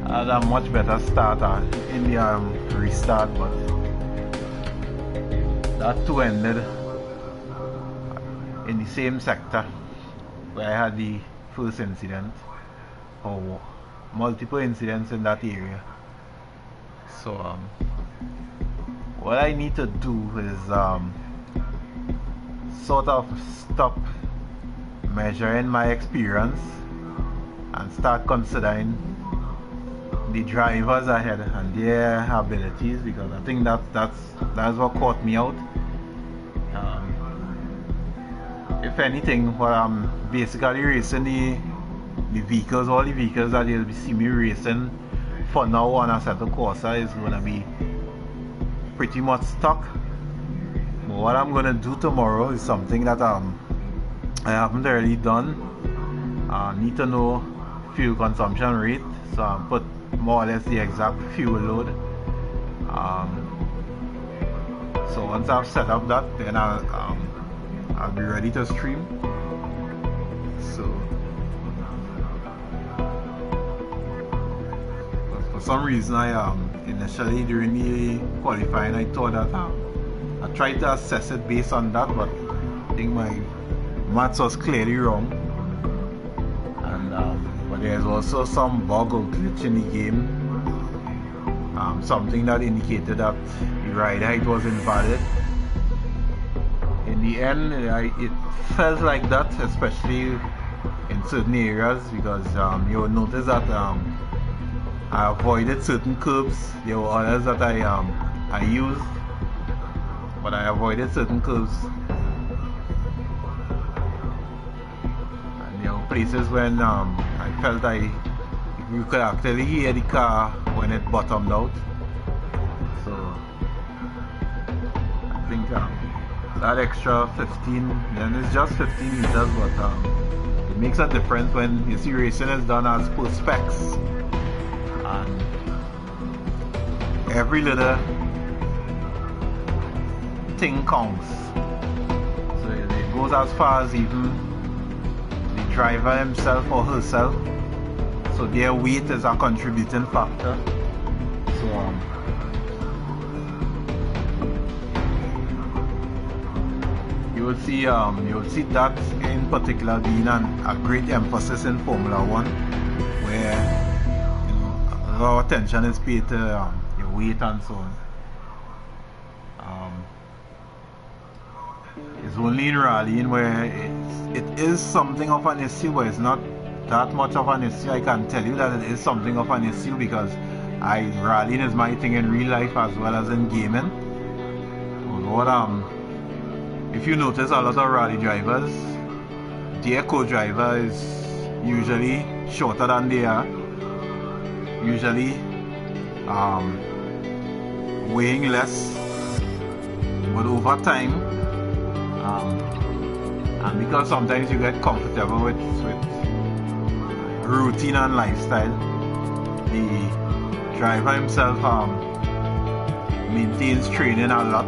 had a much better start in the restart, but that too ended in the same sector where I had the first incident, or multiple incidents in that area. So what I need to do is sort of stop measuring my experience and start considering the drivers ahead and their abilities, because I think that's what caught me out. If anything, what I'm basically racing the vehicles, all the vehicles that you'll see me racing for now on Assetto Corsa is going to be pretty much stock. But what I'm going to do tomorrow is something that I haven't really done. I need to know fuel consumption rate, so I put more or less the exact fuel load. So once I've set up that, then I'll be ready to stream. So for some reason, I initially during the qualifying, I thought that I tried to assess it based on that, but I think my maths was clearly wrong. And but there's also some bug or glitch in the game, something that indicated that the ride height was invalid. In the end, it felt like that, especially in certain areas, because you'll notice that I avoided certain curves. There were others that I used, but I avoided certain curves. And there were places when I felt you could actually hear the car when it bottomed out. So I think that extra 15, then it's just 15 meters, but it makes a difference when you see racing is done as per specs, and every little thing counts. So it goes as far as even the driver himself or herself, so their weight is a contributing factor. So you will see that in particular being a great emphasis in Formula One, where a lot of attention is paid to your weight and so on. It's only in rallying where it is something of an issue, but it's not that much of an issue. I can tell you that it is something of an issue because rallying is my thing in real life as well as in gaming. If you notice, a lot of rally drivers, their co-driver is usually shorter than they are, usually weighing less, but over time, and because sometimes you get comfortable with routine and lifestyle, the driver himself maintains training a lot.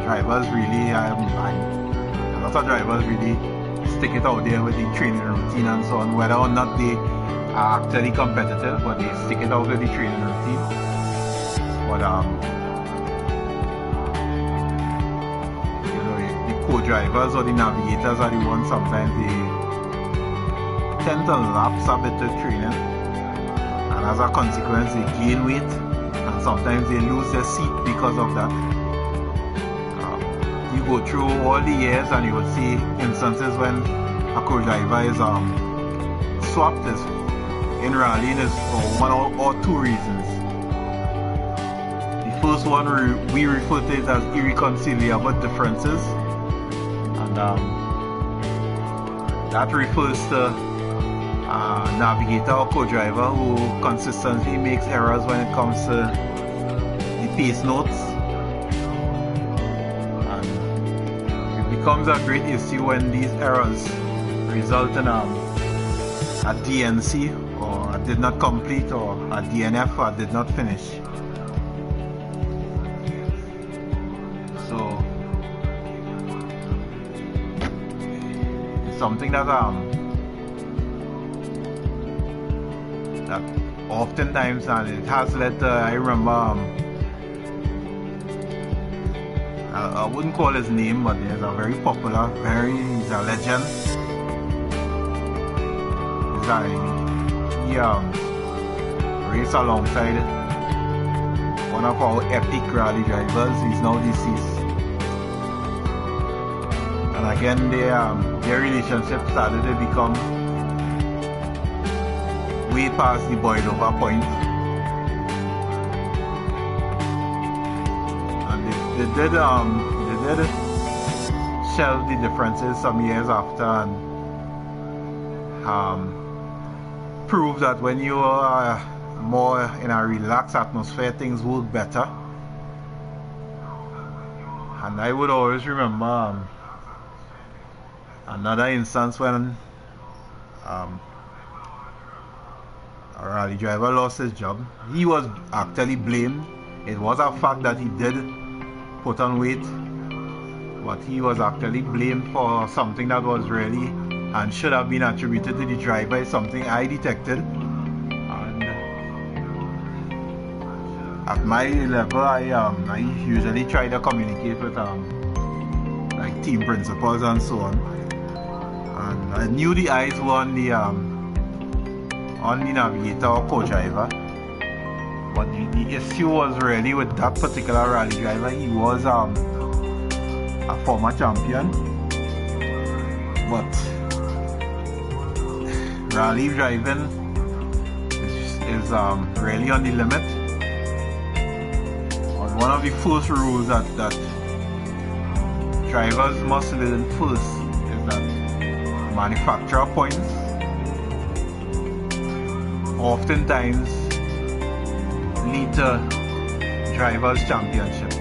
Drivers really, a lot of drivers really stick it out there with the training routine and so on, whether or not they are actually competitive, but they stick it out with the training routine. But the co-drivers or the navigators are the ones sometimes they tend to lapse a bit with training, and as a consequence they gain weight, and sometimes they lose their seat because of that. You go through all the years and you will see instances when a co-driver is swapped in rallying is for one or two reasons. The first one we refer to it as irreconcilable differences, and that refers to a navigator or co-driver who consistently makes errors when it comes to the pace notes. Becomes a great issue when these errors result in a DNC, or a did not complete, or a DNF, or did not finish. So it's something that that oftentimes, and it has led to, I remember I wouldn't call his name, but he's a very popular, he's a legend. He raced alongside one of our epic rally drivers. He's now deceased. And again, their relationship started to become way past the boiled over point. They did shelve the differences some years after and prove that when you are more in a relaxed atmosphere, things work better. And I would always remember another instance when a rally driver lost his job. He was actually blamed. It was a fact that he did put on weight, but he was actually blamed for something that was really and should have been attributed to the driver. It's something I detected, and at my level I usually try to communicate with like team principals and so on, and I knew the eyes were on the navigator or co-driver. But the issue was really with that particular rally driver. He was a former champion, but rally driving is really on the limit. But one of the first rules that drivers must learn first is that manufacturer points oftentimes lead to drivers' championship.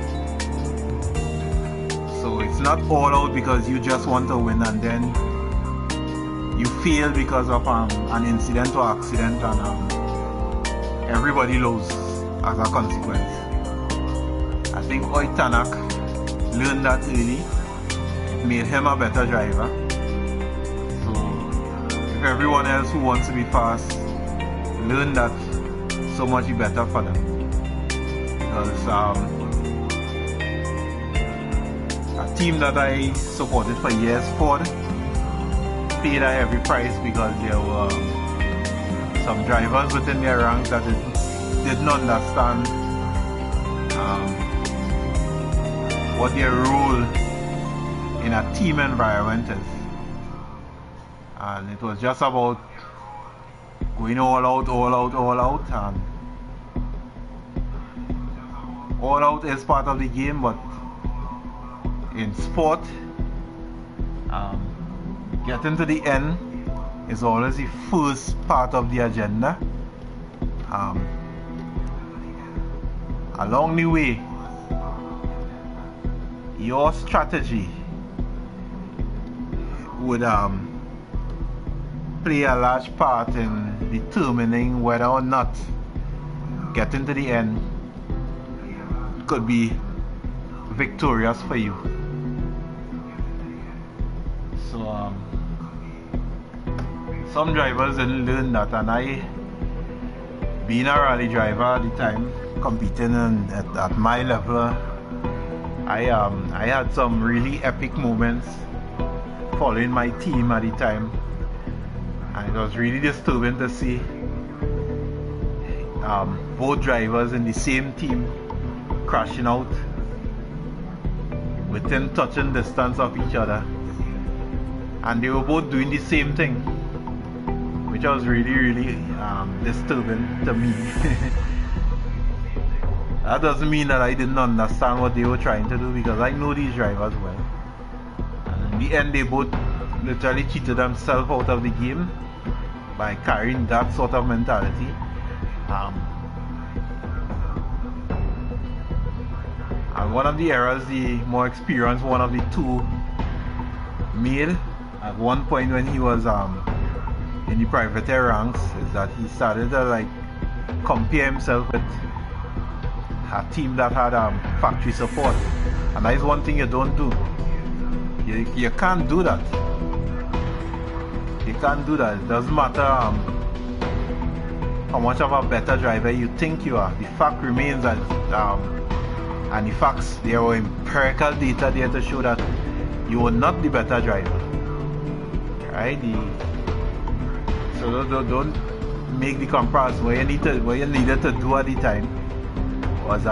So it's not all out because you just want to win and then you fail because of an incident or accident, and everybody loses as a consequence. I think Tanak learned that early. It made him a better driver. So if everyone else who wants to be fast learn that, so much better for them. Because a team that I supported for years, Ford, paid a heavy price because there were some drivers within their ranks that did not understand what their role in a team environment is. And it was just about going all out, and all out is part of the game, but in sport, getting to the end is always the first part of the agenda. Along the way, your strategy would play a large part in determining whether or not getting to the end could be victorious for you. So some drivers didn't learn that, and I, being a rally driver at the time, competing at my level, I had some really epic moments following my team at the time, and it was really disturbing to see both drivers in the same team crashing out within touching distance of each other, and they were both doing the same thing, which was really disturbing to me. That doesn't mean that I didn't understand what they were trying to do, because I know these drivers well, and in the end they both literally cheated themselves out of the game by carrying that sort of mentality. And one of the errors the more experienced one of the two made at one point when he was in the privateer ranks is that he started to like compare himself with a team that had factory support, and that is one thing you don't do. You can't do that. You can't do that. It doesn't matter how much of a better driver you think you are. The fact remains that and the facts, there were empirical data there to show that you were not the better driver, right? So don't make the comparison. What you needed to do at the time was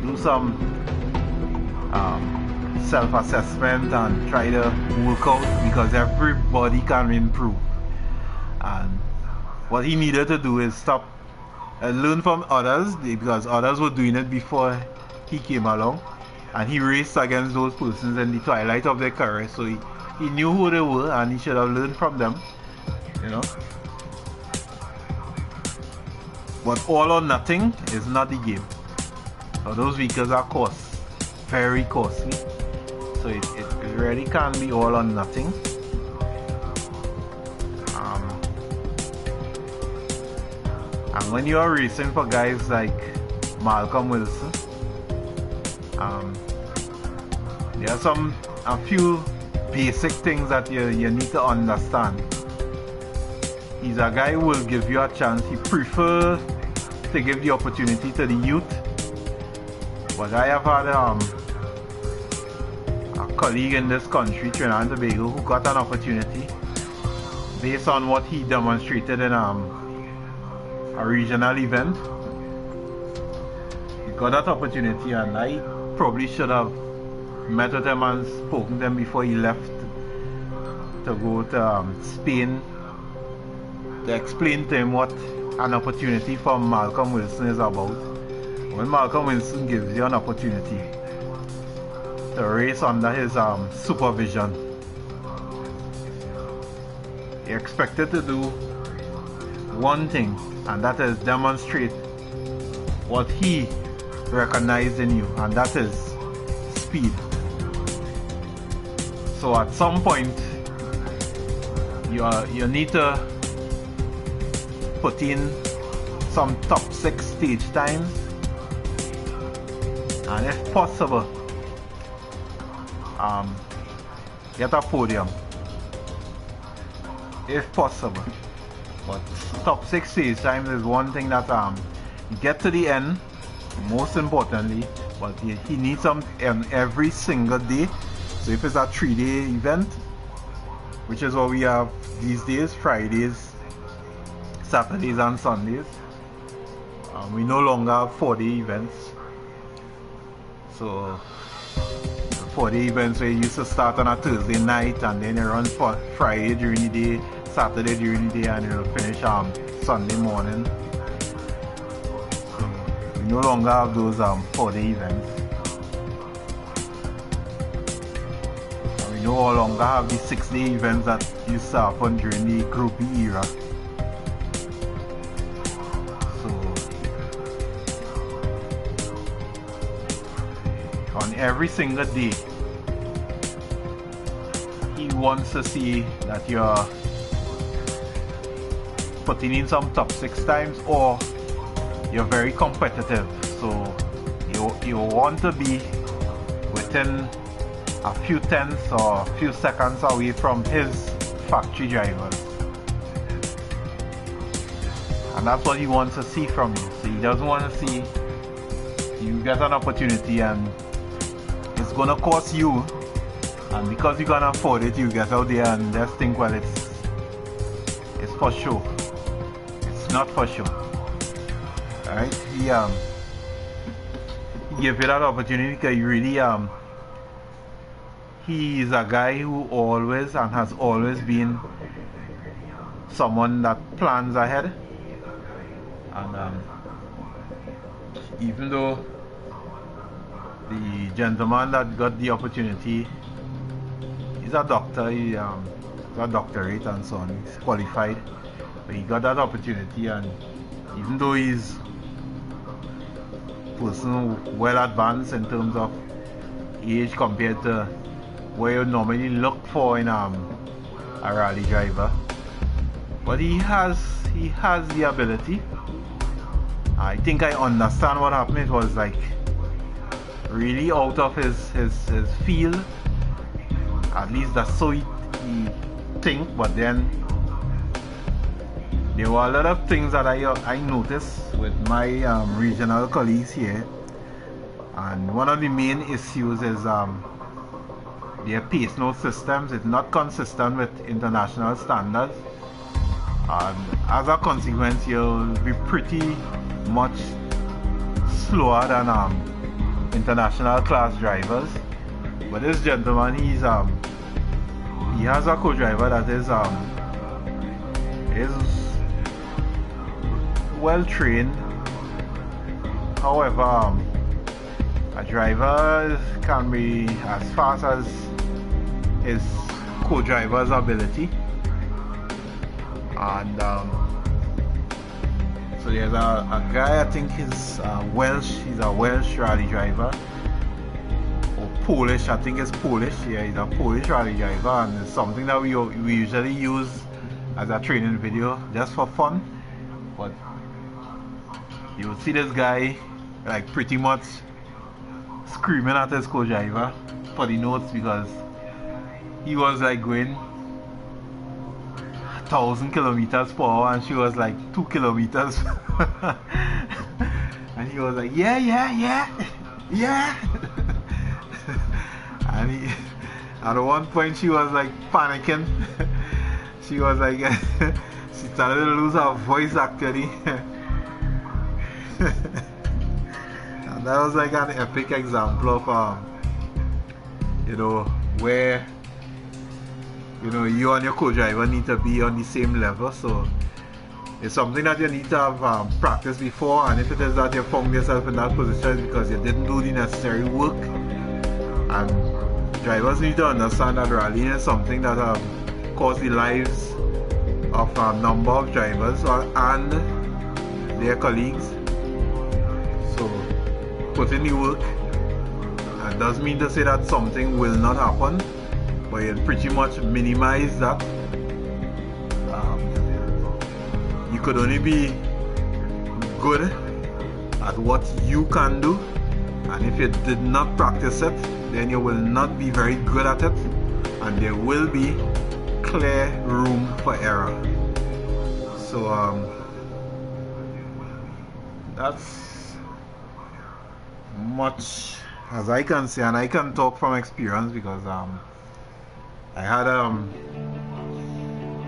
do some self-assessment and try to work out, because everybody can improve. And what he needed to do is stop and learn from others, because others were doing it before he came along, and he raced against those persons in the twilight of their career, so he knew who they were and he should have learned from them, you know. But all or nothing is not the game. So those vehicles are very costly, so it really can't be all or nothing. And when you are racing for guys like Malcolm Wilson, there are a few basic things that you need to understand. He's a guy who will give you a chance. He prefers to give the opportunity to the youth. But I have had a colleague in this country, Trinidad and Tobago, who got an opportunity based on what he demonstrated in a regional event. He got that opportunity, and I probably should have met with him and spoken to him before he left to go to Spain, to explain to him what an opportunity for Malcolm Wilson is about. When Malcolm Wilson gives you an opportunity to race under his supervision, you're expected to do one thing, and that is demonstrate what he recognized in you, and that is speed. So at some point you need to put in some top 6 stage times, and if possible get a podium if possible. But top 6 stage times is one thing that you get to the end, most importantly, but he needs some every single day So if it's a 3-day event, which is what we have these days, Fridays, Saturdays and Sundays, we no longer have 4-day events. So 4-day events where you used to start on a Thursday night and then you run for Friday during the day, Saturday during the day, and you'll finish Sunday morning. So we no longer have those 4-day events. And we no longer have the 6-day events that used to happen during the Group B era. On every single day, he wants to see that you're putting in some top 6 times or you're very competitive. So you want to be within a few tenths or a few seconds away from his factory drivers. And that's what he wants to see from you. So he doesn't want to see you get an opportunity and it's gonna cost you, and because you can afford it, you get out there and just think, well, it's for show. It's not for show. Alright? He gave you that opportunity because he really he's a guy who always and has always been someone that plans ahead. And even though the gentleman that got the opportunity, he's a doctor, he's a doctorate and so on, he's qualified, but he got that opportunity, and even though he's a person well advanced in terms of age compared to what you normally look for in a rally driver, but he has the ability. I think I understand what happened. It was like really out of his field, at least that's so he think. But then there were a lot of things that I noticed with my regional colleagues here, and one of the main issues is their pace note systems is not consistent with international standards, and as a consequence you'll be pretty much slower than international class drivers. But this gentleman, he has a co-driver that is well trained. However, a driver can be as fast as his co-driver's ability, and so there's a guy, I think he's a Welsh rally driver, or Polish, I think it's Polish, yeah, he's a Polish rally driver, and it's something that we usually use as a training video just for fun. But you would see this guy like pretty much screaming at his co-driver for the notes, because he was like going 1,000 kilometers per hour and she was like 2 kilometers and he was like yeah and at one point she was like panicking. She was like she started to lose her voice actually. And that was like an epic example of where you and your co-driver need to be on the same level. So it's something that you need to have practiced before, and if it is that you found yourself in that position because you didn't do the necessary work. And drivers need to understand that rallying is something that costs the lives of a number of drivers and their colleagues. So put in the work. That doesn't mean to say that something will not happen, but you pretty much minimize that. You could only be good at what you can do, and if you did not practice it, then you will not be very good at it, and there will be clear room for error. So that's much as I can say, and I can talk from experience because I had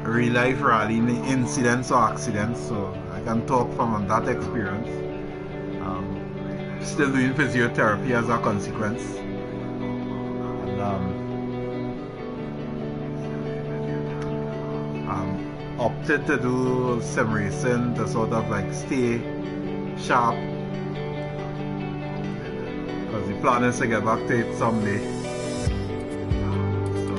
real life rally incidents or accidents, so I can talk from that experience. Still doing physiotherapy as a consequence, and opted to do sim racing to sort of like stay sharp, because the plan is to get back to it someday. So,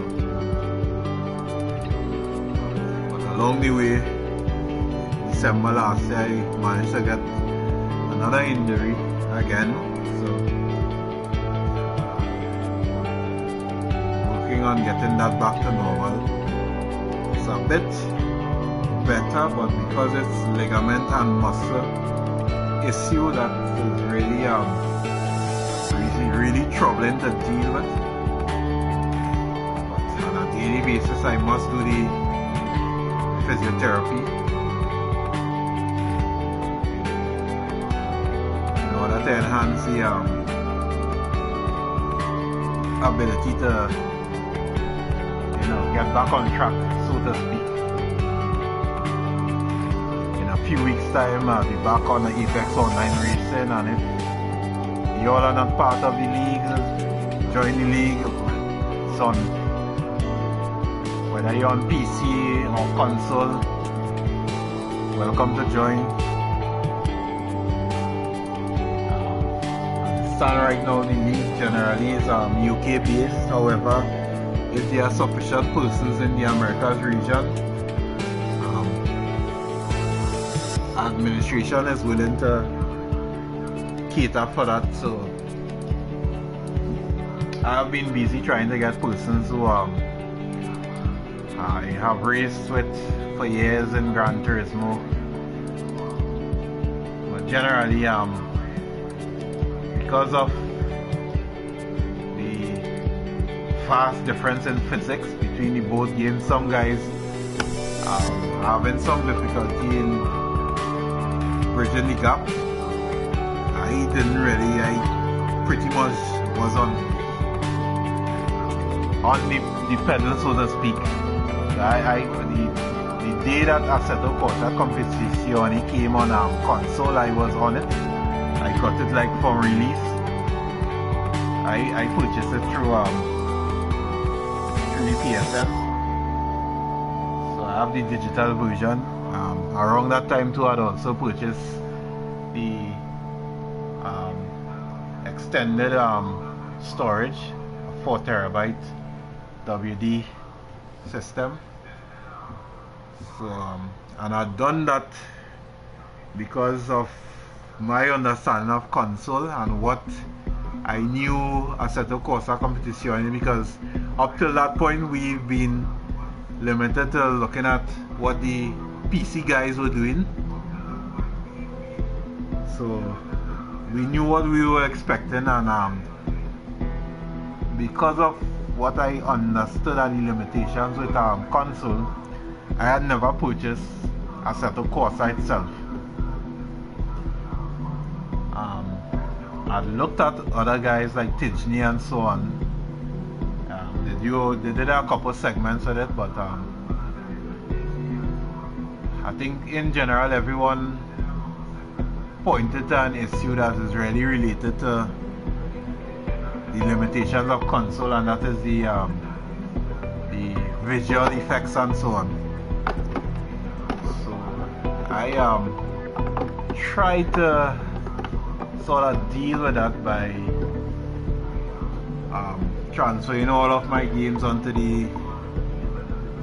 but along the way, December last year, I managed to get another injury again. So working on getting that back to normal. It's a bit better, but because it's ligament and muscle issue, that is really really troubling to deal with. But on a daily basis, I must do the physiotherapy in order to enhance the ability to, get back on track, so to speak. A few weeks time I'll be back on the Apex Online racing, and if you all are not part of the league, join the league. It's on, whether you're on PC or console, welcome to join. Right now the league generally is UK based. However, if there are sufficient persons in the Americas region, administration is willing to cater for that. So I've been busy trying to get persons who I have raced with for years in Gran Turismo, but generally because of the vast difference in physics between the both games, some guys having some difficulty in bridging the gap. I pretty much was on the pedal, so to speak. The day that Assetto Corsa competition came on console, I was on it. I got it like from release. I purchased it through the PSN. So I have the digital version. Around that time too, I'd also purchased the extended storage, a 4TB WD system. So and I'd done that because of my understanding of console and what I knew Assetto Corsa competition, because up till that point we've been limited to looking at what the PC guys were doing. So we knew what we were expecting, and because of what I understood and the limitations with console, I had never purchased Assetto Corsa itself. I looked at other guys like Tijni and so on. They did a couple segments with it, but I think in general everyone pointed to an issue that is really related to the limitations of console, and that is the visual effects and so on. So I tried to sort of deal with that by transferring all of my games onto the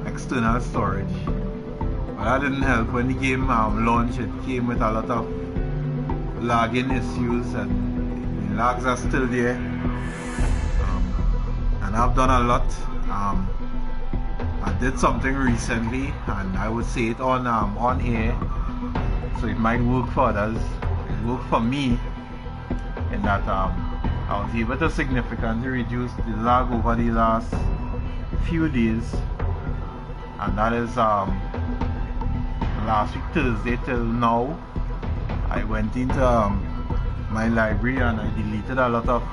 external storage. But that didn't help. When the game launched, it came with a lot of lagging issues, and the lags are still there. And I've done a lot. I did something recently, and I would say it on air, so it might work for others. It worked for me in that I was able to significantly reduce the lag over the last few days, and that is last week Thursday till now. I went into my library and I deleted a lot of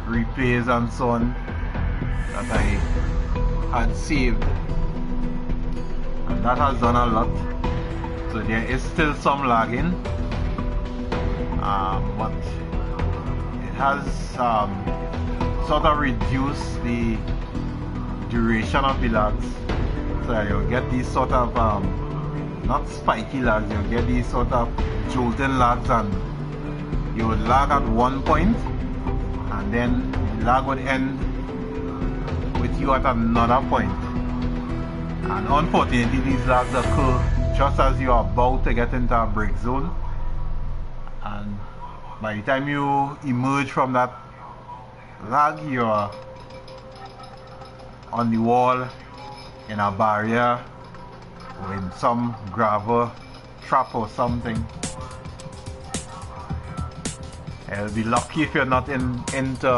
replays and so on that I had saved, and that has done a lot. So there is still some lagging, but it has sort of reduced the duration of the lags. So you'll get these sort of not spiky lags, you'll get these sort of jolting lags, and you would lag at one point and then the lag would end with you at another point. And unfortunately these lags occur just as you are about to get into a brake zone, and by the time you emerge from that lag, you're on the wall in a barrier or in some gravel trap or something. You'll be lucky if you're not into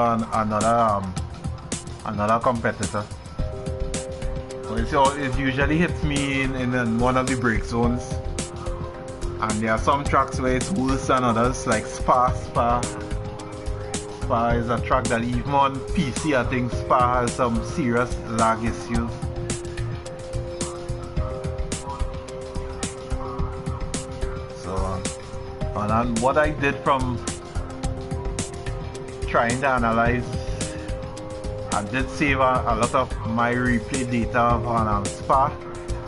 another competitor. It usually hits me in one of the brake zones, and there are some tracks where it's worse than others, like Spa is a track that even on PC I think Spa has some serious lag issues. So, and what I did from trying to analyze, I did save a lot of my replay data on Spa.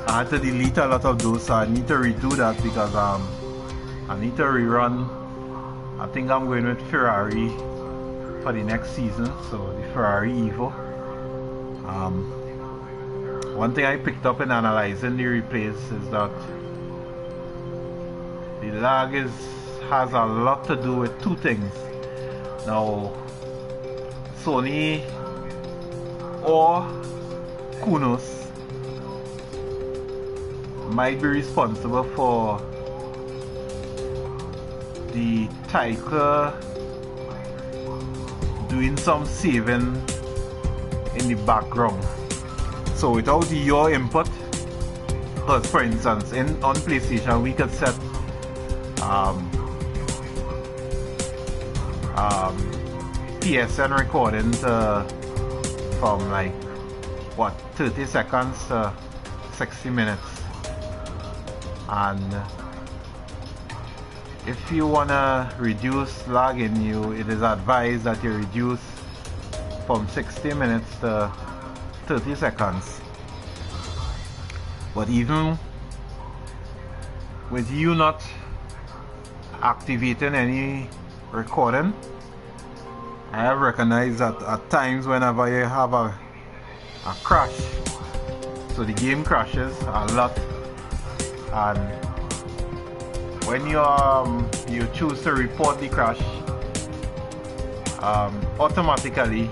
I had to delete a lot of those, so I need to redo that because I need to rerun. I think I'm going with Ferrari for the next season, so the Ferrari Evo. One thing I picked up in analyzing the replays is that the lag has a lot to do with two things. Now, Sony or Kunos might be responsible for the title doing some saving in the background. So without your input, because for instance on PlayStation we could set PSN recording from like what 30 seconds to 60 minutes, and if you wanna reduce lag in you, it is advised that you reduce from 60 minutes to 30 seconds. But even with you not activating any recording, I have recognized that at times whenever you have a crash, so the game crashes a lot, and when you choose to report the crash, automatically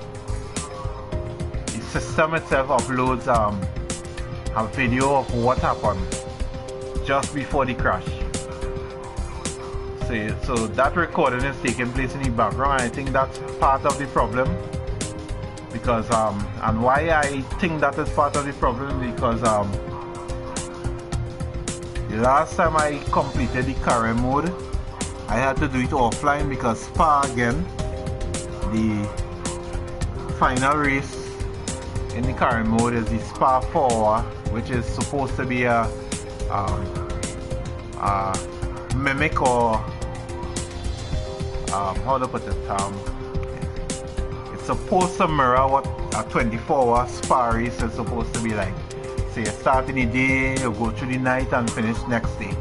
the system itself uploads a video of what happened just before the crash. So that recording is taking place in the background. I think that's part of the problem, because and why I think that is part of the problem, because the last time I completed the career mode, I had to do it offline because Spa again, the final race in the career mode is the Spa 4, which is supposed to be a mimic, or how to put it, it's supposed to mirror what a 24-hour Spa race is supposed to be like. So you start in the day, you go through the night and finish next day.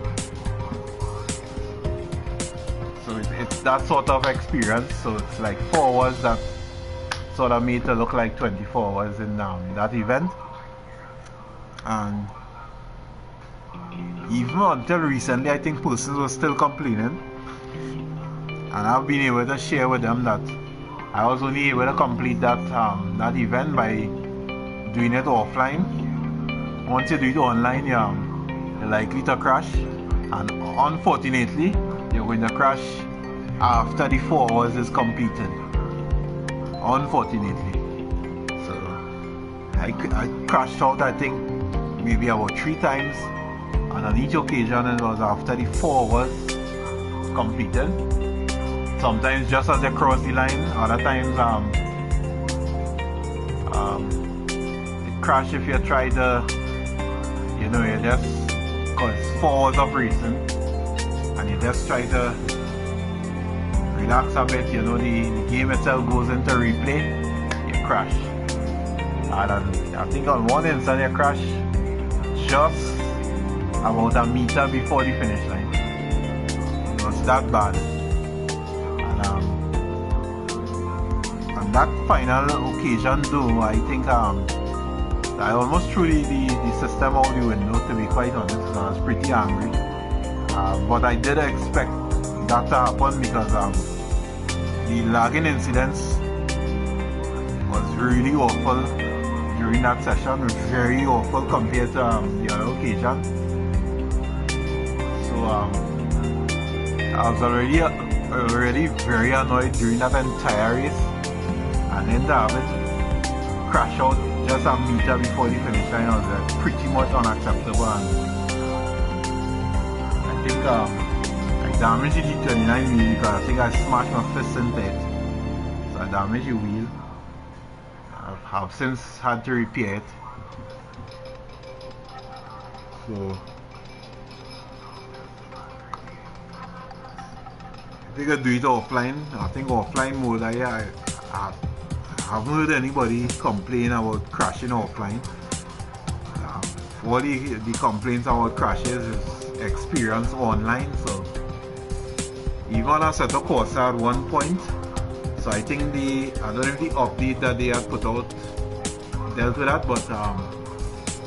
So it's that sort of experience. So it's like 4 hours that sort of made to look like 24 hours in that event. And even until recently, I think persons were still complaining, and I've been able to share with them that I was only able to complete that event by doing it offline. Once you do it online, you're likely to crash, and unfortunately you're going to crash after the 4 hours is completed, unfortunately. So I crashed out, I think maybe about 3 times, and on each occasion it was after the 4 hours completed. Sometimes just as they cross the line, other times It crash if you try to, you know, you just, cause 4 hours of racing, and you just try to relax a bit, you know, the game itself goes into replay, you crash. And I think on one instant you crash just about a meter before the finish line. It was that bad. And that final occasion though, I think I almost threw the system out the window, to be quite honest. I was pretty angry. But I did expect that to happen because the lagging incidents was really awful during that session, very awful compared to the other occasion. So I was already very annoyed during that entire race, and then to have it crash out just a meter before the finish line was pretty much unacceptable. And I think I damaged the 29 wheel because I think I smashed my fist into it, so I damaged the wheel. I've since had to repair it. So I think I do it offline. I think offline mode I haven't heard anybody complain about crashing offline. All the complaints about crashes is experienced online. So even on Assetto Corsa at one point, so I think I don't know if the update that they had put out dealt with that, but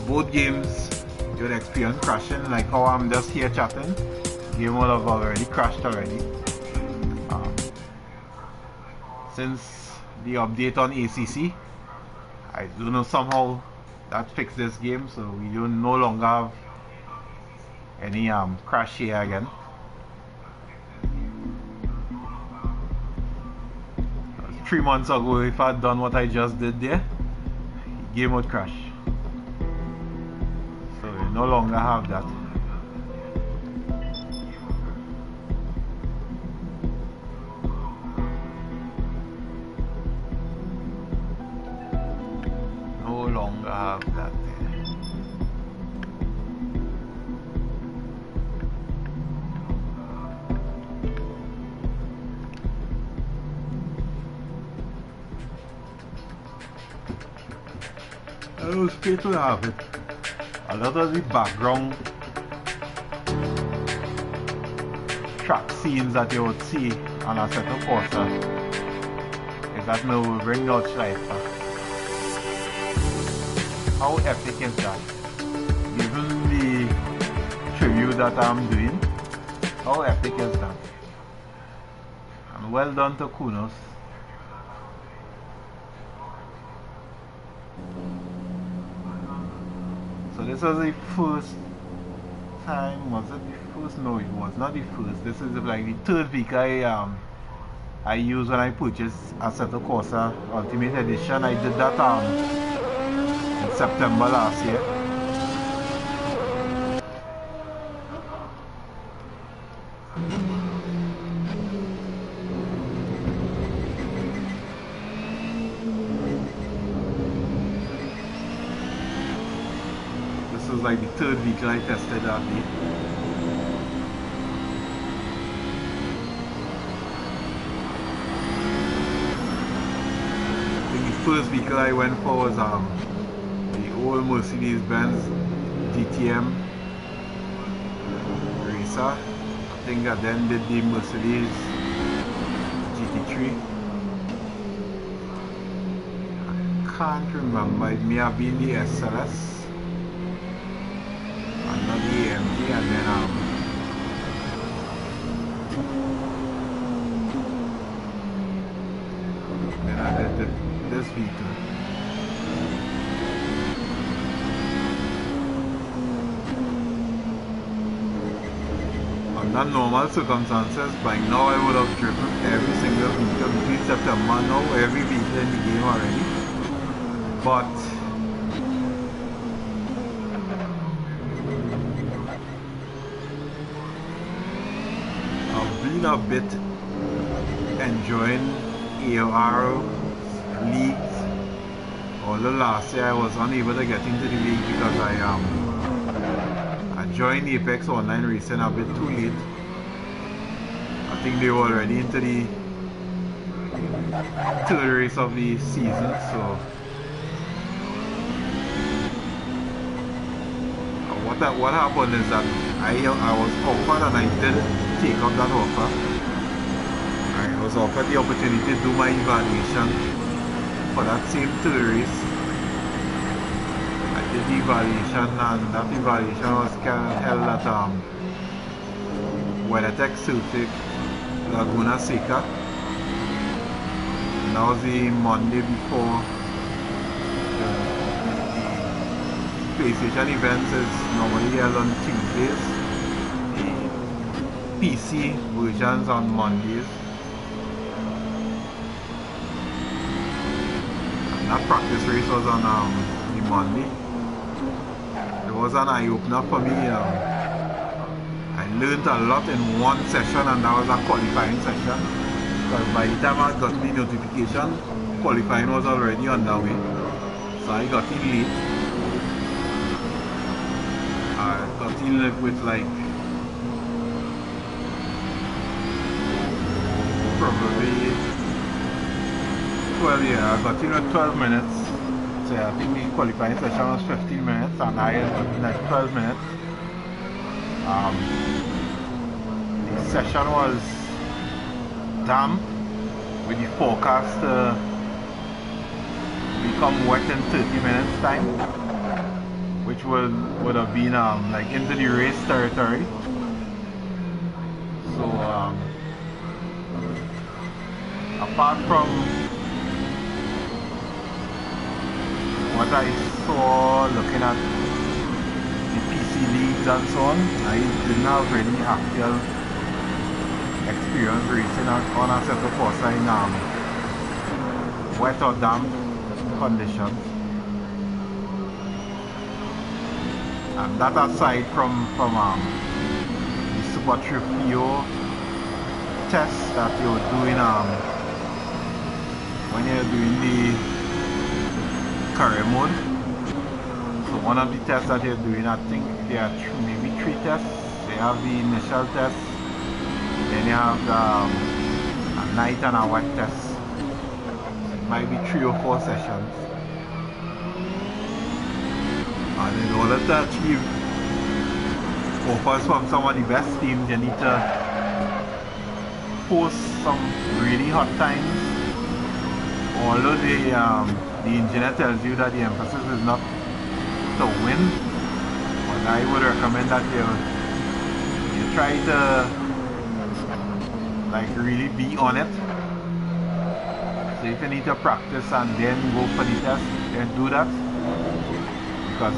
both games you would experience crashing, like how I'm just here chatting. Game would have already crashed already. Since the update on ACC, I don't know, somehow that fixed this game, so we don't no longer have any crash here again. 3 months ago, if I'd done what I just did there, game would crash. So we no longer have that. No longer have that there. It was great to have it. A lot of the background track scenes that you would see on Assetto Corsa is that now will bring out life. How epic is that? Given the tribute that I'm doing, how epic is that? And well done to Kunos. So this was the first time, was it the first? No, it was not the first. This is like the third vehicle I used when I purchased Assetto Corsa Ultimate Edition. I did that in September last year. This was like the third vehicle I tested that day. I think the first vehicle I went for was the old Mercedes-Benz DTM Racer. I think I then did the Mercedes GT3. I can't remember, it may have been the SLS. Not the AMG, and then I did this vehicle. Under normal circumstances, by now I would have driven every single vehicle between September now, every vehicle in the game already. But a bit enjoying AOR leagues although last year I was unable to get into the league because I joined Apex Online Racing a bit too late. I think they were already into the third race of the season, so what happened is that I was offered and I did take up that offer. I was offered the opportunity to do my evaluation for that same third race. I did the evaluation, and that evaluation was held at WeatherTech Circuit, Laguna Seca. And that was the Monday before the PlayStation events is normally held on Tuesdays. The PC versions on Mondays. And that practice race was on the Monday. It was an eye-opener for me. I learned a lot in one session, and that was a qualifying session. Because by the time I got the notification, qualifying was already underway. So I got in late. I got in with like probably 12, yeah, I got in with 12 minutes. So I think the qualifying session was 15 minutes and I had like 12 minutes. The session was damp with the forecast to become wet in 30 minutes time, which would have been like into the race territory. So apart from what I saw looking at the PC leagues and so on, I didn't have any actual experience racing on Assetto Corsa in wet or damp conditions. And that aside from the Super Trofeo tests that you're doing when you're doing the career mode. So one of the tests that you're doing, I think there are maybe 3 tests. They have the initial test, then you have a night and a wet test. It might be 3 or 4 sessions. And in order to achieve offers from some of the best teams, you need to post some really hot times. Although the engineer tells you that the emphasis is not to win, but I would recommend that you try to like really be on it. So if you need to practice and then go for the test, then do that. Because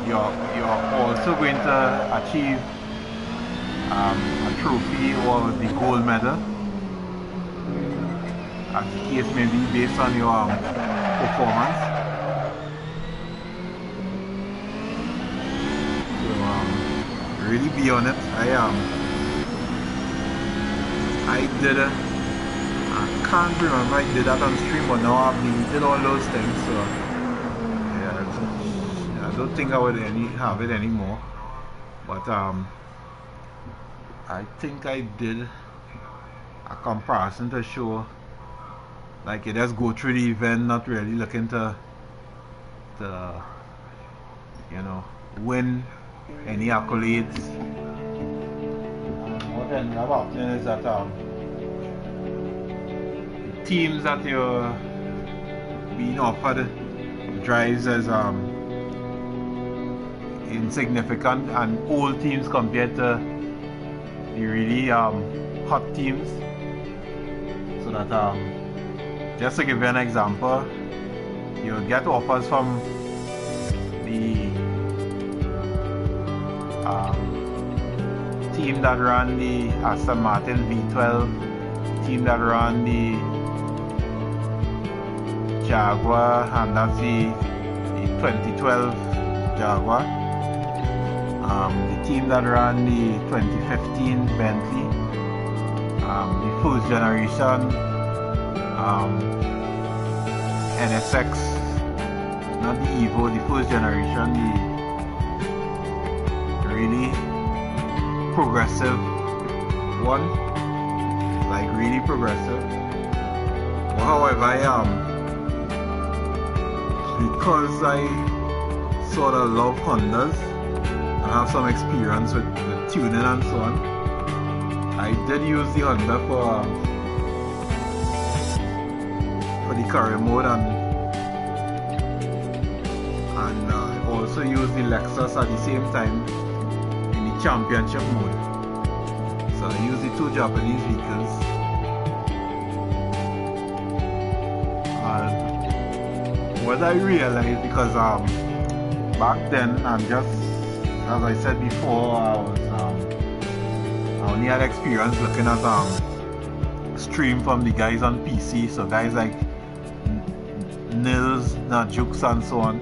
you're also going to achieve a trophy or the gold medal, as the case may be, based on your performance. So really be on it. I did it. I can't remember I did that on stream, but now I've deleted all those things. So I don't think I would have it anymore, but I think I did a comparison to show like you just go through the event, not really looking to you know, win any accolades. What ends up happening is that teams that you're being offered drives as insignificant and old teams compared to the really hot teams. So that just to give you an example, you'll get offers from the team that ran the Aston Martin V12, team that ran the Jaguar, and that's the 2012 Jaguar, the team that ran the 2015 Bentley, the first generation NSX not the Evo, the first generation, the really progressive one, like really progressive. But however, because I sort of love Hondas and have some experience with tuning and so on, I did use the Honda for the career mode, and I also used the Lexus at the same time in the championship mode. So I used the two Japanese vehicles. What I realized, because back then, and just as I said before, I only had experience looking at stream from the guys on PC, so guys like Nils, Najux and so on.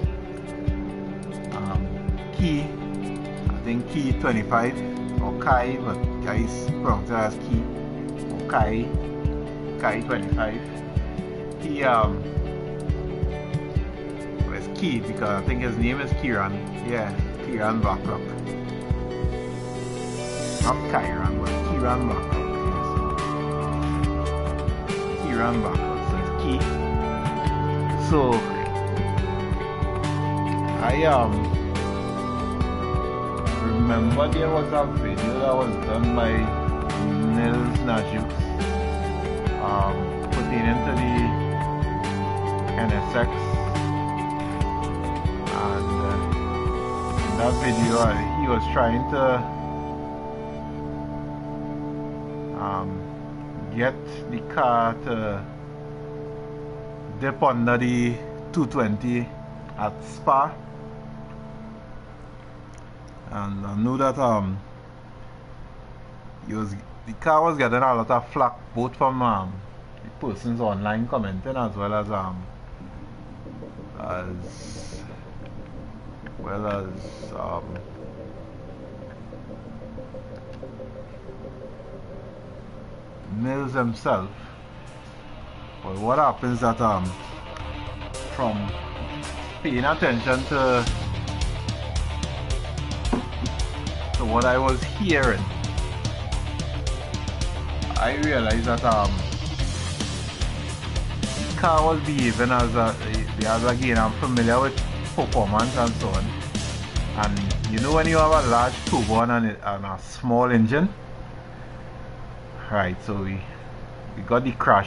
Key, I think Key 25 or Kai, but guys pronounce it as Key or Kai 25. He it's Key because I think his name is Kieran. Yeah, Kieran Backup. Not Kieran, but Kieran Backup. Yes. Kieran Backup, so it's Key. So I remember there was a video that was done by Nils Najux pertaining to the NSX, and in that video he was trying to get the car to dip under the 220 at Spa, and I knew that the car was getting a lot of flack, both from the persons online commenting as well as Mills himself. But what happens that from paying attention to what I was hearing, I realized that the car was behaving as again, I'm familiar with performance and so on, and you know when you have a large turbo and a small engine, right? So we got the crash